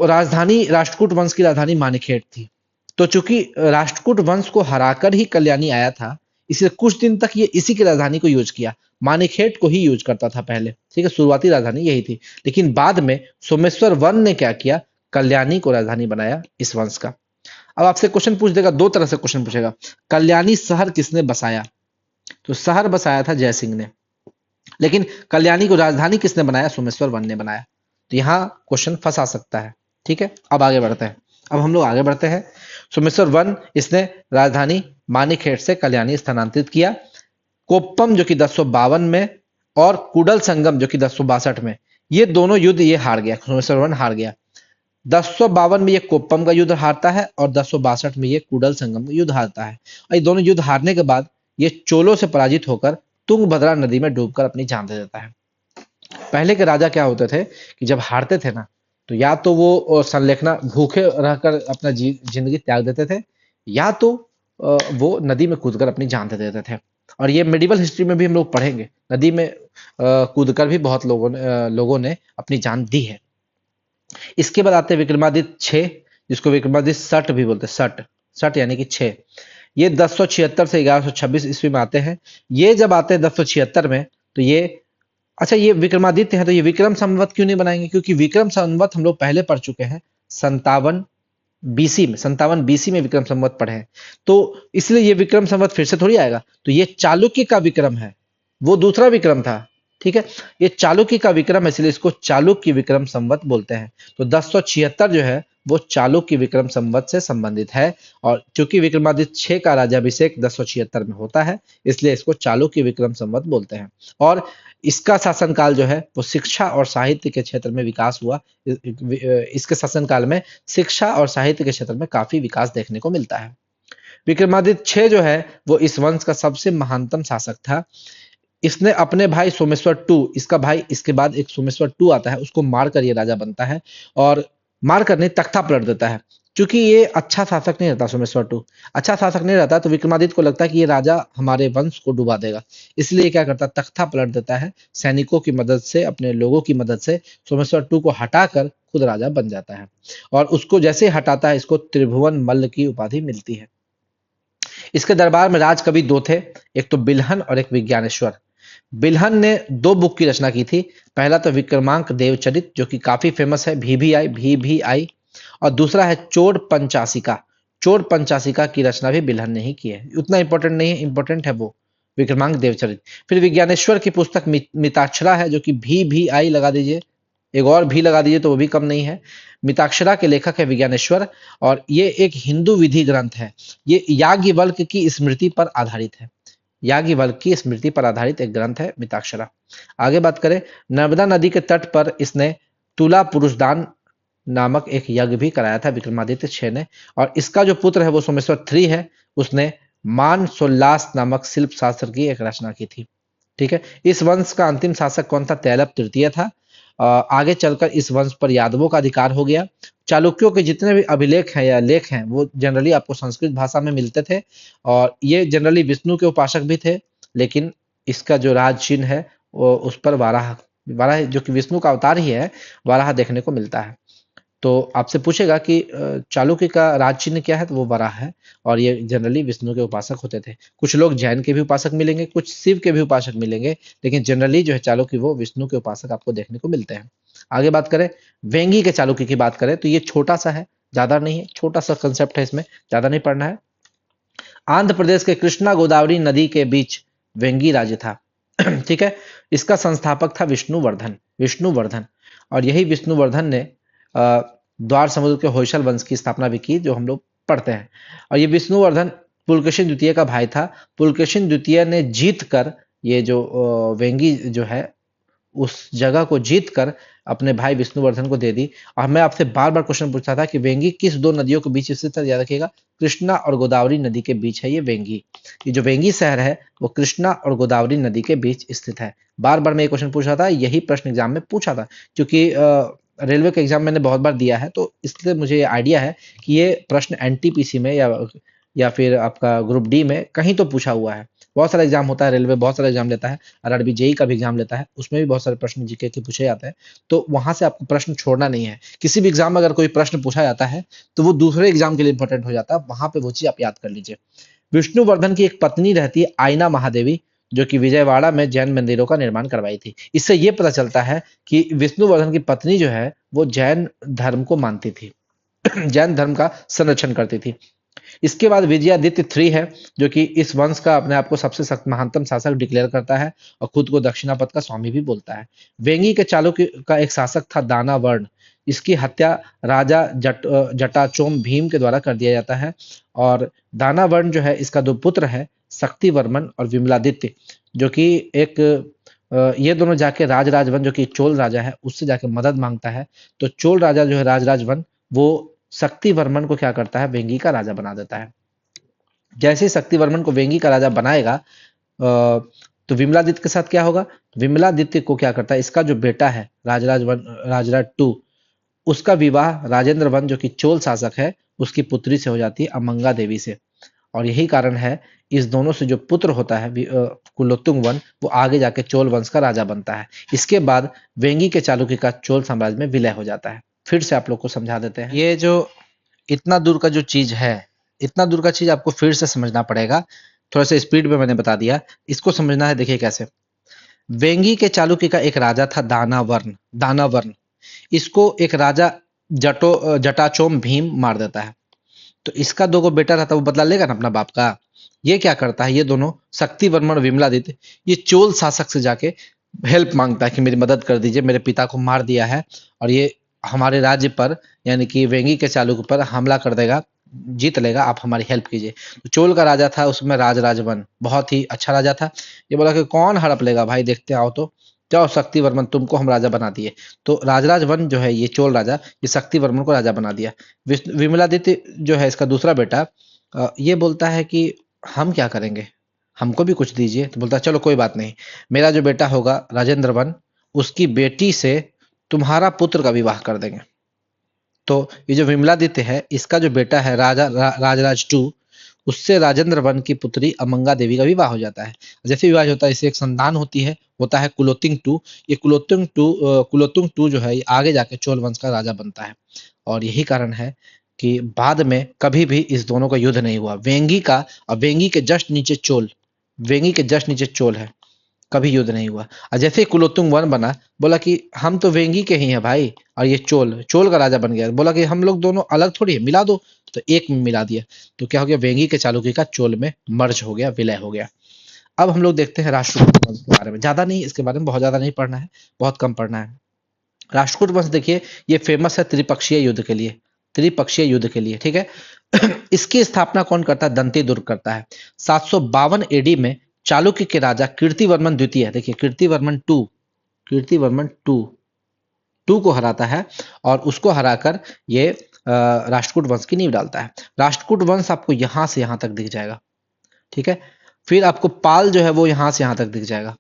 राजधानी राष्ट्रकूट वंश की राजधानी मानिखेट थी, तो चूंकि राष्ट्रकूट वंश को हराकर ही कल्याणी आया था, इसलिए कुछ दिन तक ये इसी की राजधानी को यूज किया, मानिखेट को ही यूज करता था पहले। ठीक है, शुरुआती राजधानी यही थी, लेकिन बाद में सोमेश्वर वन ने क्या किया, कल्याणी को राजधानी बनाया इस वंश का। अब आपसे क्वेश्चन पूछ देगा, दो तरह से क्वेश्चन पूछेगा, कल्याणी शहर किसने बसाया? तो शहर बसाया था जय सिंह ने, लेकिन कल्याणी को राजधानी किसने बनाया? सोमेश्वर वन ने बनाया। तो यहाँ क्वेश्चन फंसा सकता है। ठीक है, अब आगे बढ़ते हैं। अब हम लोग आगे बढ़ते हैं। सोमेश्वर वन इसने राजधानी मानिखेट से कल्याणी स्थानांतरित किया। कोप्पम जो कि 1052 में और कुडल संगम जो कि 1062 में, ये दोनों युद्ध ये हार गया, सोमेश्वर वन हार गया। 1052 में ये कोप्पम का युद्ध हारता है और 1062 में ये कुडल संगम का युद्ध हारता है। और ये दोनों युद्ध हारने के बाद ये चोलों से पराजित होकर तुंगभद्रा नदी में डूबकर अपनी जान दे देता है। पहले के राजा क्या होते थे कि जब हारते थे ना, तो या तो वो संलेखना भूखे रहकर अपना जिंदगी त्याग देते थे, या तो वो नदी में कूदकर अपनी जान दे देते थे। और ये मेडिवल हिस्ट्री में भी हम लोग पढ़ेंगे, नदी में कूदकर भी बहुत लोगों ने अपनी जान दी है। इसके बाद आते हैं विक्रमादित्य 6, जिसको विक्रमादित्य सठ भी बोलते हैं, सठ सठ यानी कि 6। ये 1076 से 1126 ईस्वी में आते हैं। ये जब आते हैं 1076 में, तो ये अच्छा ये विक्रमादित्य है, तो ये विक्रम संवत क्यों नहीं बनाएंगे? क्योंकि विक्रम संवत हम लोग पहले पढ़ चुके हैं 57 बीसी में विक्रम संवत पढ़े हैं, तो इसलिए ये विक्रम संवत फिर से थोड़ी आएगा। तो ये चालुक्य का विक्रम है, वो दूसरा विक्रम था। ठीक है, ये चालुक्य का विक्रम है, इसलिए इसको चालुक्य विक्रम संवत बोलते हैं। तो 1076 जो है वो चालुक्य विक्रम संवत से संबंधित है, और क्योंकि विक्रमादित्य 6 का राज्याभिषेक 1076 में होता है, इसलिए इसको चालुक्य विक्रम संवत बोलते हैं। और इसका शासनकाल जो है वो शिक्षा और साहित्य के क्षेत्र में विकास हुआ। इसके शासनकाल में शिक्षा और साहित्य के क्षेत्र में काफी विकास देखने को मिलता है। विक्रमादित्य 6 जो है वो इस वंश का सबसे महानतम शासक था। इसने अपने भाई सोमेश्वर 2, इसका भाई इसके बाद एक सोमेश्वर 2 आता है, उसको मारकर ये राजा बनता है, और मारकर नहीं, तख्ता पलट देता है। क्योंकि ये अच्छा शासक नहीं रहता, सोमेश्वर 2 अच्छा शासक नहीं रहता, तो विक्रमादित्य को लगता है कि ये राजा हमारे वंश को डुबा देगा, इसलिए क्या करता है, तख्ता पलट देता है। सैनिकों की मदद से, अपने लोगों की मदद से सोमेश्वर 2 को हटाकर खुद राजा बन जाता है। और उसको जैसे हटाता है, इसको त्रिभुवन मल्ल की उपाधि मिलती है। इसके दरबार में राजकवि दो थे, एक तो बिल्हन और एक विज्ञानेश्वर। बिल्हन ने 2 बुक की रचना की थी। पहला तो विक्रमांक देवचरित जो कि काफी फेमस है, भी आई, और दूसरा है चोर पंचाशिका। चोर पंचाशिका की रचना भी बिल्हन ने ही की है, उतना इंपॉर्टेंट नहीं है, इंपॉर्टेंट है वो विक्रमांक देवचरित। फिर विज्ञानेश्वर की पुस्तक मिताक्षरा है, जो कि भी आई लगा दीजिए, एक और भी लगा दीजिए तो वो भी कम नहीं है। मिताक्षरा के लेखक है विज्ञानेश्वर, और ये एक हिंदू विधि ग्रंथ है। ये याज्ञवल्क्य की स्मृति पर आधारित है, याज्ञवल्क्य की स्मृति पर आधारित एक ग्रंथ है मिताक्षरा। आगे बात करें, नर्मदा नदी के तट पर इसने तुला पुरुषदान नामक एक यज्ञ भी कराया था विक्रमादित्य 6 ने। और इसका जो पुत्र है वो सोमेश्वर 3 है, उसने मान सोल्लास नामक शिल्प शास्त्र की एक रचना की थी। ठीक है, इस वंश का अंतिम शासक कौन था? तैलप तृतीय था। आगे चलकर इस वंश पर यादवों का अधिकार हो गया। चालुक्यों के जितने भी अभिलेख हैं या लेख हैं, वो जनरली आपको संस्कृत भाषा में मिलते थे, और ये जनरली विष्णु के उपासक भी थे। लेकिन इसका जो राज चिन्ह है वो उस पर वाराह वाराह जो कि विष्णु का अवतार ही है, वाराह देखने को मिलता है। तो आपसे पूछेगा कि चालुक्य का राज चिन्ह क्या है, तो वो वराह है, और ये जनरली विष्णु के उपासक होते थे। कुछ लोग जैन के भी उपासक मिलेंगे, कुछ शिव के भी उपासक मिलेंगे, लेकिन जनरली जो है चालुक्य वो विष्णु के उपासक आपको देखने को मिलते हैं। आगे बात करें वेंगी के चालुक्य की बात करें, तो ये छोटा सा है, ज्यादा नहीं है, छोटा सा कंसेप्ट है, इसमें ज्यादा नहीं पढ़ना है। आंध्र प्रदेश के कृष्णा गोदावरी नदी के बीच वेंगी राज्य था। ठीक है, इसका संस्थापक था विष्णुवर्धन। और यही विष्णुवर्धन ने द्वार समुद्र के होयसल वंश की स्थापना भी की, जो हम लोग पढ़ते हैं। और ये विष्णुवर्धन पुलकेशिन द्वितीय का भाई था। पुलकेशिन द्वितीय ने जीत कर ये जो वेंगी जो है उस जगह को जीत कर अपने भाई विष्णुवर्धन को दे दी। और मैं आपसे बार बार क्वेश्चन पूछता था कि वेंगी किस दो नदियों के बीच स्थित है, याद रखिएगा, कृष्णा और गोदावरी नदी के बीच है ये वेंगी। ये जो वेंगी शहर है वो कृष्णा और गोदावरी नदी के बीच स्थित है। बार बार मैं ये क्वेश्चन पूछ रहा था, यही प्रश्न एग्जाम में पूछा था, क्योंकि रेलवे के एग्जाम मैंने बहुत बार दिया है, तो इसलिए मुझे आइडिया है कि ये प्रश्न एनटीपीसी में या फिर आपका ग्रुप डी में कहीं तो पूछा हुआ है। बहुत सारा एग्जाम होता है, रेलवे बहुत सारा एग्जाम लेता है, आरआरबी जेई का भी एग्जाम लेता है, उसमें भी बहुत सारे प्रश्न जीके के पूछे जाते हैं। तो वहां से आपको प्रश्न छोड़ना नहीं है। किसी भी एग्जाम में अगर कोई प्रश्न पूछा जाता है तो वो दूसरे एग्जाम के लिए इंपॉर्टेंट हो जाता है, वहां पे वो चीज आप याद कर लीजिए। विष्णुवर्धन की एक पत्नी रहती है आयना महादेवी, जो कि विजयवाड़ा में जैन मंदिरों का निर्माण करवाई थी। इससे ये पता चलता है कि विष्णुवर्धन की पत्नी जो है वो जैन धर्म को मानती थी, जैन धर्म का संरक्षण करती थी। इसके बाद विजयादित्य थ्री है, जो कि इस वंश का अपने आप को सबसे सख्त महानतम शासक डिक्लेयर करता है और खुद को दक्षिणापथ का स्वामी भी बोलता है। वेंगी के चालुक्य का एक शासक था दानावर्ण। इसकी हत्या राजा जटाचोम भीम के द्वारा कर दिया जाता है। और दानावर्ण जो है, इसका दो पुत्र है, शक्तिवर्मन और विमलादित्य, जो कि एक ये दोनों जाके राजराजवन, जो कि चोल राजा है, उससे जाके मदद मांगता है। तो चोल राजा जो है राजराजवन, वो शक्तिवर्मन को क्या करता है, वेंगी का राजा बना देता है। जैसे ही शक्तिवर्मन को वेंगी का राजा बनाएगा तो विमलादित्य के साथ क्या होगा, विमलादित्य को क्या करता है, इसका जो बेटा है राजराज टू, उसका विवाह राजेंद्र वन, जो कि चोल शासक है, उसकी पुत्री से हो जाती है, अमंगा देवी से। और यही कारण है, इस दोनों से जो पुत्र होता है कुलोत्तुंग वन, वो आगे जाके चोल वंश का राजा बनता है। इसके बाद वेंगी के चालुक्य का चोल साम्राज्य में विलय हो जाता है। फिर से आप लोग को समझा देते हैं। ये जो इतना दूर का जो चीज है, इतना दूर का चीज आपको फिर से समझना पड़ेगा। थोड़ा सा स्पीड में मैंने बता दिया, इसको समझना है। देखिए कैसे, वेंगी के चालुक्य का एक राजा था दानावर्ण। दानावर्ण, इसको एक राजा जटाचोम भीम मार देता है। तो इसका दो गो बेटा रहता, वो बदला लेगा ना अपना बाप का। ये क्या करता है, ये दोनों शक्तिवर्मन और विमलादित्य, ये चोल शासक से जाके हेल्प मांगता है कि मेरी मदद कर दीजिए, मेरे पिता को मार दिया है और ये हमारे राज्य पर, यानी कि वेंगी के चालुक्य पर हमला कर देगा, जीत लेगा, आप हमारी हेल्प कीजिए। तो चोल का राजा था, उसमें राजराजवन बहुत ही अच्छा राजा था। ये बोला कि कौन हड़प लेगा भाई, देखते आओ तो, जाओ शक्तिवर्मन, तुमको हम राजा बना दिए। तो राजराजवन जो है, ये चोल राजा, ये शक्तिवर्मन को राजा बना दिया। विमलादित्य जो है इसका दूसरा बेटा, ये बोलता है कि हम क्या करेंगे, हमको भी कुछ दीजिए। तो बोलता है चलो कोई बात नहीं, मेरा जो बेटा होगा राजेंद्र वन, उसकी बेटी से तुम्हारा पुत्र का विवाह कर देंगे। तो ये जो विमलादित्य है, इसका जो बेटा है राजराज टू, उससे राजेंद्र वन की पुत्री अमंगा देवी का विवाह हो जाता है। जैसे विवाह होता है, इससे एक संतान होती है, होता है कुलोत्तुंग टू। ये कुलोत्तुंग टू जो है, ये आगे जाके चोल वंश का राजा बनता है। और यही कारण है कि बाद में कभी भी इस दोनों का युद्ध नहीं हुआ, वेंगी का, और वेंगी के जस्ट नीचे चोल, वेंगी के जस्ट नीचे चोल है, कभी युद्ध नहीं हुआ। और जैसे ही कुलोत्तुंग वन बना, बोला कि हम तो वेंगी के ही हैं भाई, और ये चोल चोल का राजा बन गया, बोला कि हम लोग दोनों अलग थोड़ी है, मिला दो। तो एक में मिला दिया, तो क्या हो गया, वेंगी के चालुक्य का चोल में मर्ज हो गया, विलय हो गया। अब हम लोग देखते हैं राष्ट्रकूट वंश के बारे में। ज्यादा नहीं, इसके बारे में बहुत ज्यादा नहीं पढ़ना है, बहुत कम पढ़ना है। राष्ट्रकूट वंश देखिए, ये फेमस है त्रिपक्षीय युद्ध के लिए, त्रिपक्षीय युद्ध के लिए, ठीक है। इसकी स्थापना कौन करता है, दंती दुर्ग करता है। 752 एडी में चालुक्य के राजा कीर्तिवर्मन द्वितीय, देखिए कीर्तिवर्मन टू को हराता है, और उसको हराकर ये राष्ट्रकूट वंश की नींव डालता है। राष्ट्रकूट वंश आपको यहां से यहां तक दिख जाएगा, ठीक है। फिर आपको पाल जो है वो यहां से यहां तक दिख जाएगा,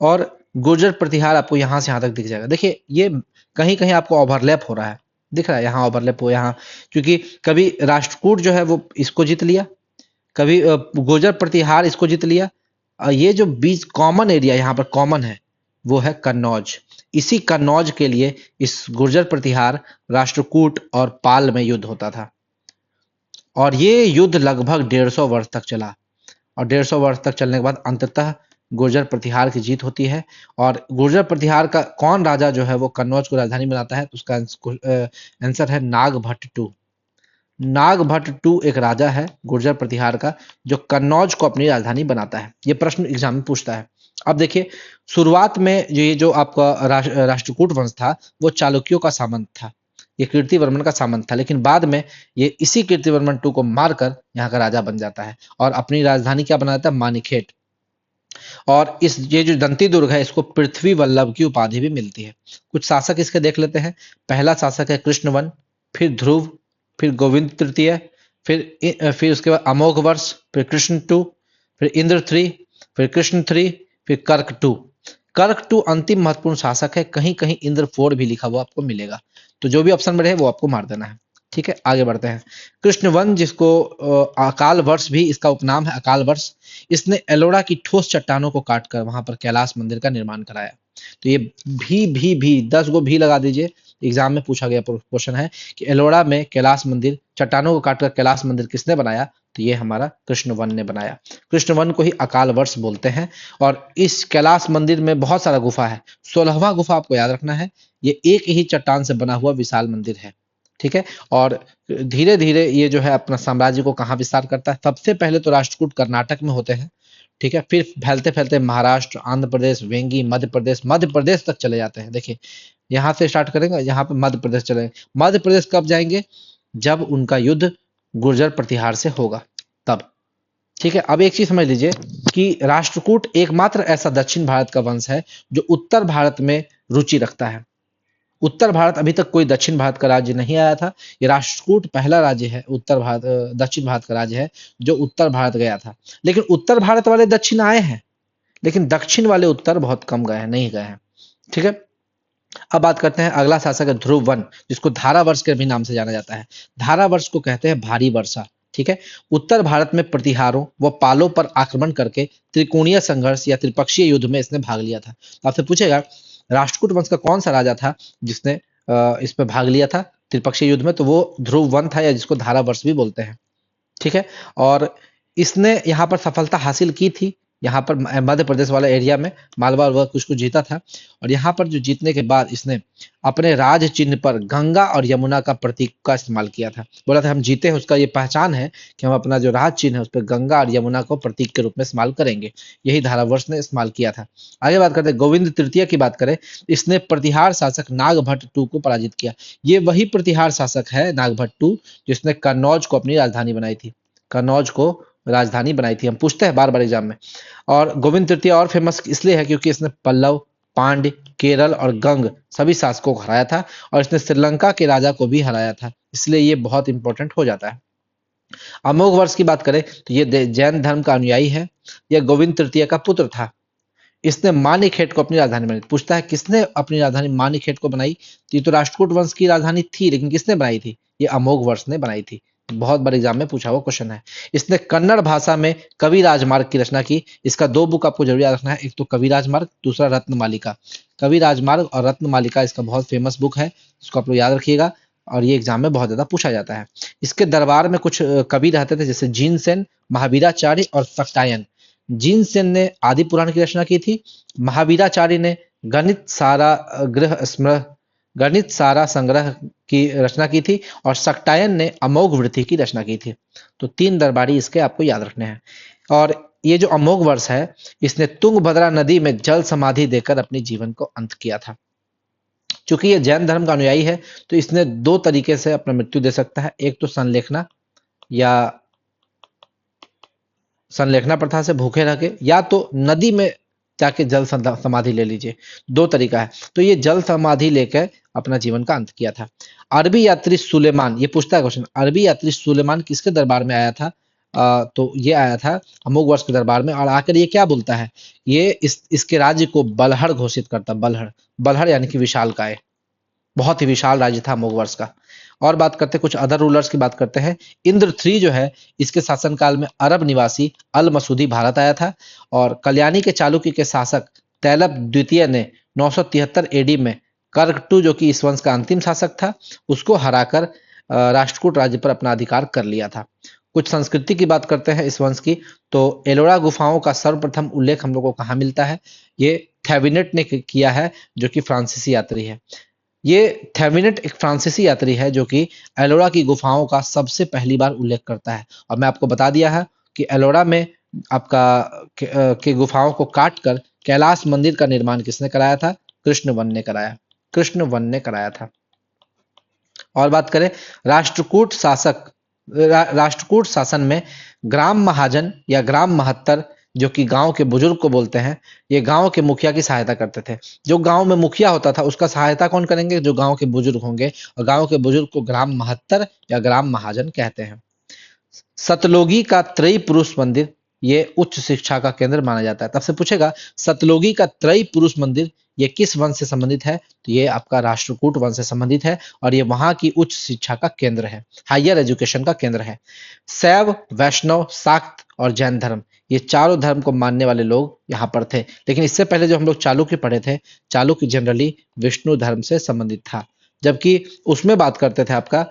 और गुर्जर प्रतिहार आपको यहां से यहां तक दिख जाएगा। देखिए ये कहीं कहीं आपको ओवरलैप हो रहा है, दिख रहा है, यहाँ ओवरलैप हो, यहाँ, क्योंकि कभी राष्ट्रकूट जो है वो इसको जीत लिया, कभी गुर्जर प्रतिहार इसको जीत लिया। ये जो बीच कॉमन एरिया यहाँ पर कॉमन है, वो है कन्नौज। इसी कन्नौज के लिए इस गुर्जर प्रतिहार, राष्ट्रकूट और पाल में युद्ध होता था। और ये युद्ध लगभग 150 वर्ष तक चला, और 150 वर्ष तक चलने के बाद अंततः गुर्जर प्रतिहार की जीत होती है। और गुर्जर प्रतिहार का कौन राजा जो है वो कन्नौज को राजधानी बनाता है, तो उसका आंसर है नागभट्ट टू। नागभट्ट टू एक राजा है गुर्जर प्रतिहार का, जो कन्नौज को अपनी राजधानी बनाता है। ये प्रश्न एग्जाम में पूछता है। अब देखिए, शुरुआत में ये जो आपका राष्ट्रकूट वंश था, वो चालुक्यों का सामंत था। ये कीर्तिवर्मन का सामंत था, लेकिन बाद में ये इसी कीर्तिवर्मन टू को मारकर यहाँ का राजा बन जाता है और अपनी राजधानी क्या बनाता है, मानिखेट। और इस ये जो दंती दुर्ग है इसको पृथ्वी वल्लभ की उपाधि भी मिलती है। कुछ शासक इसके देख लेते हैं। पहला शासक है कृष्णवन, फिर ध्रुव, फिर गोविंद तृतीय, फिर उसके बाद अमोघ वर्ष, फिर कृष्ण टू, फिर इंद्र थ्री, फिर कृष्ण थ्री, फिर कर्क टू। कर्क टू अंतिम महत्वपूर्ण शासक है, कहीं कहीं इंद्र फोर भी लिखा हुआ आपको मिलेगा, तो जो भी ऑप्शन में रहे वो आपको मार देना है। ठीक है, आगे बढ़ते हैं। कृष्णवन, जिसको अकाल वर्ष भी इसका उपनाम है, अकाल वर्ष, इसने एलोरा की ठोस चट्टानों को काटकर वहां पर कैलाश मंदिर का निर्माण कराया। तो ये भी 10 गो भी लगा दीजिए, एग्जाम में पूछा गया क्वेश्चन है कि एलोरा में कैलाश मंदिर, चट्टानों को काटकर कैलाश मंदिर किसने बनाया, तो ये हमारा कृष्णवन ने बनाया। कृष्णवन को ही अकाल वर्ष बोलते हैं। और इस कैलाश मंदिर में बहुत सारा गुफा है, 16वां गुफा आपको याद रखना है। ये एक ही चट्टान से बना हुआ विशाल मंदिर है। ठीक है, और धीरे धीरे ये जो है अपना साम्राज्य को कहाँ विस्तार करता है, सबसे पहले तो राष्ट्रकूट कर्नाटक में होते हैं। ठीक है, फिर फैलते फैलते महाराष्ट्र, आंध्र प्रदेश, वेंगी, मध्य प्रदेश तक चले जाते हैं। देखिए यहाँ से स्टार्ट करेंगे, यहाँ पे मध्य प्रदेश चले। मध्य प्रदेश कब जाएंगे, जब उनका युद्ध गुर्जर प्रतिहार से होगा तब। ठीक है, अब एक चीज समझ लीजिए कि राष्ट्रकूट एकमात्र ऐसा दक्षिण भारत का वंश है जो उत्तर भारत में रुचि रखता है। उत्तर भारत अभी तक कोई दक्षिण भारत का राज्य नहीं आया था। ये राष्ट्रकूट पहला राज्य है उत्तर भारत, दक्षिण भारत का राज्य है जो उत्तर भारत गया था। लेकिन उत्तर भारत वाले दक्षिण आए हैं, लेकिन दक्षिण वाले उत्तर बहुत कम गए हैं, नहीं गए हैं। ठीक है, अब बात करते हैं अगला शासक है ध्रुव वन, जिसको धारा वर्ष के भी नाम से जाना जाता है। धारा वर्ष को कहते हैं भारी वर्षा। ठीक है, उत्तर भारत में प्रतिहारों व पालों पर आक्रमण करके त्रिकोणीय संघर्ष या त्रिपक्षीय युद्ध में इसने भाग लिया था। तो आपसे पूछेगा राष्ट्रकूट वंश का कौन सा राजा था जिसने इस पर भाग लिया था त्रिपक्षीय युद्ध में, तो वो ध्रुव वन था, या जिसको धारा वर्ष भी बोलते हैं। ठीक है, और इसने यहाँ पर सफलता हासिल की थी। यहाँ पर मध्य प्रदेश वाला एरिया में मालवा और वह कुछ कुछ जीता था। और यहाँ पर जो जीतने के बाद इसने अपने राज चिन्ह पर गंगा और यमुना का प्रतीक का इस्तेमाल किया था। बोला था हम जीते हैं, उसका ये पहचान है कि हम अपना जो राज चिन्ह है उस पर गंगा और यमुना को प्रतीक के रूप में इस्तेमाल करेंगे। यही धारावर्ष ने इस्तेमाल किया था। आगे बात करते हैं गोविंद तृतीय की बात करें, इसने प्रतिहार शासक नागभट्ट टू को पराजित किया। ये वही प्रतिहार शासक है नागभट्ट टू जिसने कन्नौज को अपनी राजधानी बनाई थी। कन्नौज को राजधानी बनाई थी, हम पूछते हैं बार बार एग्जाम में। और गोविंद तृतीय और फेमस इसलिए है क्योंकि इसने पल्लव, पांड्य, केरल और गंग सभी शासकों को हराया था, और इसने श्रीलंका के राजा को भी हराया था, इसलिए ये बहुत इंपॉर्टेंट हो जाता है। अमोघ वर्ष की बात करें तो ये जैन धर्म का अनुयायी है। यह गोविंद तृतीय का पुत्र था। इसने मानीखेट को अपनी राजधानी बनाई। पूछता है किसने अपनी राजधानी मानीखेट को बनाई, तो ये तो राष्ट्रकूट वंश की राजधानी थी, लेकिन किसने बनाई थी, ये अमोघ वर्ष ने बनाई थी। बहुत बार एग्जाम में पूछा हुआ क्वेश्चन है। इसने कन्नड़ भाषा में कवि राजमार्ग की रचना की। इसका 2 बुक आपको जरूर याद रखना है, एक तो कवि राजमार्ग, दूसरा रत्नमालिका। कवि राजमार्ग और रत्नमालिका इसका बहुत फेमस बुक है, इसको आप लोग याद रखिएगा, और ये एग्जाम में बहुत ज्यादा पूछा जाता है। इसके दरबार में कुछ कवि रहते थे, जैसे जीनसेन, महावीराचार्य और सक्टायन। जीनसेन ने आदि पुराण की रचना की थी। महावीराचार्य ने गणित सारा संग्रह की रचना की थी, और सक्टायन ने अमोघ वृत्ति की रचना की थी। तो 3 दरबारी इसके आपको याद रखने हैं। और ये जो अमोघ वर्ष है, इसने तुंगभद्रा नदी में जल समाधि देकर अपने जीवन को अंत किया था। चूंकि ये जैन धर्म का अनुयायी है, तो इसने 2 तरीके से अपना मृत्यु दे सकता है, एक तो संलेखना या संलेखना प्रथा से भूखे रह के, या तो नदी में जाके जल समाधि ले लीजिए। 2 तरीका है। तो ये जल समाधि लेकर अपना जीवन का अंत किया था। अरबी यात्री सुलेमान, ये पूछता है क्वेश्चन, अरबी यात्री सुलेमान किसके दरबार में आया था, तो ये आया था अमोघ वर्ष के दरबार में, और आकर ये क्या बोलता है, ये इसके राज्य को बलहड़ घोषित करता। बलहड़, बलहड़ यानी कि विशालकाय, बहुत ही विशाल राज्य था अमोघ वर्ष का। और बात करते हैं कुछ अदर रूलर्स की बात करते हैं। इंद्र थ्री जो है, इसके शासनकाल में अरब निवासी अल मसूदी भारत आया था, और कल्याणी के चालुक्य के शासक तैलब द्वितीय ने 973 एडी में कर्कटू, जो कि इस वंश का अंतिम शासक था, उसको हराकर राष्ट्रकूट राज्य पर अपना अधिकार कर लिया था। कुछ संस्कृति की बात करते हैं इस वंश की, तो एलोरा गुफाओं का सर्वप्रथम उल्लेख हम लोग को कहाँ मिलता है, ये थेविनेट ने किया है, जो कि फ्रांसीसी यात्री है। ये थेविनेट एक फ्रांसीसी यात्री है जो कि एलोरा की गुफाओं का सबसे पहली बार उल्लेख करता है। और मैं आपको बता दिया है कि एलोरा में आपका के गुफाओं को काट कर कैलाश मंदिर का निर्माण किसने कराया था, कृष्णवन ने कराया, कृष्णवन ने कराया था। और बात करें राष्ट्रकूट शासन में ग्राम महाजन या ग्राम महत्तर, जो कि गांव के बुजुर्ग को बोलते हैं, ये गांव के मुखिया की सहायता करते थे। जो गांव में मुखिया होता था उसका सहायता कौन करेंगे? जो गांव के बुजुर्ग होंगे, और गांव के बुजुर्ग को ग्राम महत्तर या ग्राम महाजन कहते हैं। सतलोगी का त्रयी पुरुष मंदिर, ये उच्च शिक्षा का केंद्र माना जाता है। तब से पूछेगा सतलोगी का त्रयी पुरुष मंदिर ये किस वंश से संबंधित है? तो ये आपका राष्ट्रकूट वंश से संबंधित है, और ये वहां की उच्च शिक्षा का केंद्र है, हायर एजुकेशन का केंद्र है। शैव, वैष्णव, शाक्त और जैन धर्म, ये चारों धर्म को मानने वाले लोग यहाँ पर थे। लेकिन इससे पहले जो हम लोग चालुक्य पढ़े थे, चालुक्य जनरली विष्णु धर्म से संबंधित था, जबकि उसमें बात करते थे आपका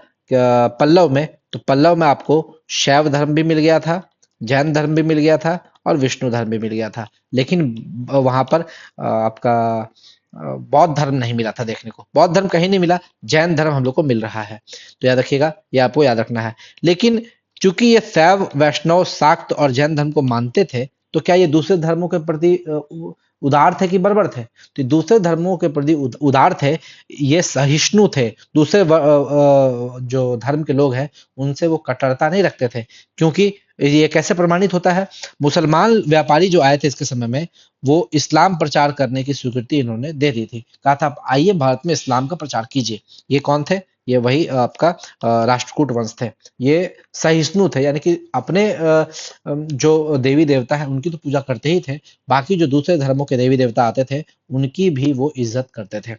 पल्लव में, तो पल्लव में आपको शैव धर्म भी मिल गया था, जैन धर्म भी मिल गया था, और विष्णु धर्म भी मिल गया था। लेकिन वहां पर आपका बौद्ध धर्म नहीं मिला था देखने को, बौद्ध धर्म कहीं नहीं मिला, जैन धर्म हम लोग को मिल रहा है। तो याद रखिएगा, ये आपको याद रखना है। लेकिन चूंकि ये शैव, वैष्णव, शाक्त और जैन धर्म को मानते थे, तो क्या ये दूसरे धर्मों के प्रति उदार थे कि बर्बर थे? तो दूसरे धर्मों के प्रति उदार थे, ये सहिष्णु थे। दूसरे जो धर्म के लोग हैं उनसे वो कट्टरता नहीं रखते थे। क्योंकि ये कैसे प्रमाणित होता है? मुसलमान व्यापारी जो आए थे इसके समय में, वो इस्लाम प्रचार करने की स्वीकृति इन्होंने दे दी थी। कहा था आप आइए भारत में इस्लाम का प्रचार कीजिए। ये कौन थे? ये वही आपका राष्ट्रकूट वंश थे। ये सहिष्णु थे, यानी कि अपने जो देवी देवता है उनकी तो पूजा करते ही थे, बाकी जो दूसरे धर्मों के देवी देवता आते थे उनकी भी वो इज्जत करते थे।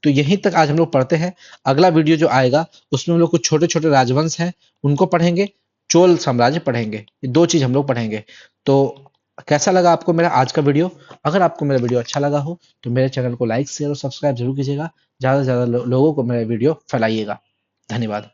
तो यहीं तक आज हम लोग पढ़ते हैं। अगला वीडियो जो आएगा उसमें हम लोग कुछ छोटे छोटे राजवंश हैं उनको पढ़ेंगे, चोल साम्राज्य पढ़ेंगे, ये दो चीज हम लोग पढ़ेंगे। तो कैसा लगा आपको मेरा आज का वीडियो? अगर आपको मेरा वीडियो अच्छा लगा हो तो मेरे चैनल को लाइक, शेयर और सब्सक्राइब जरूर कीजिएगा। ज्यादा से ज्यादा लोगों को मेरा वीडियो फैलाइएगा। धन्यवाद।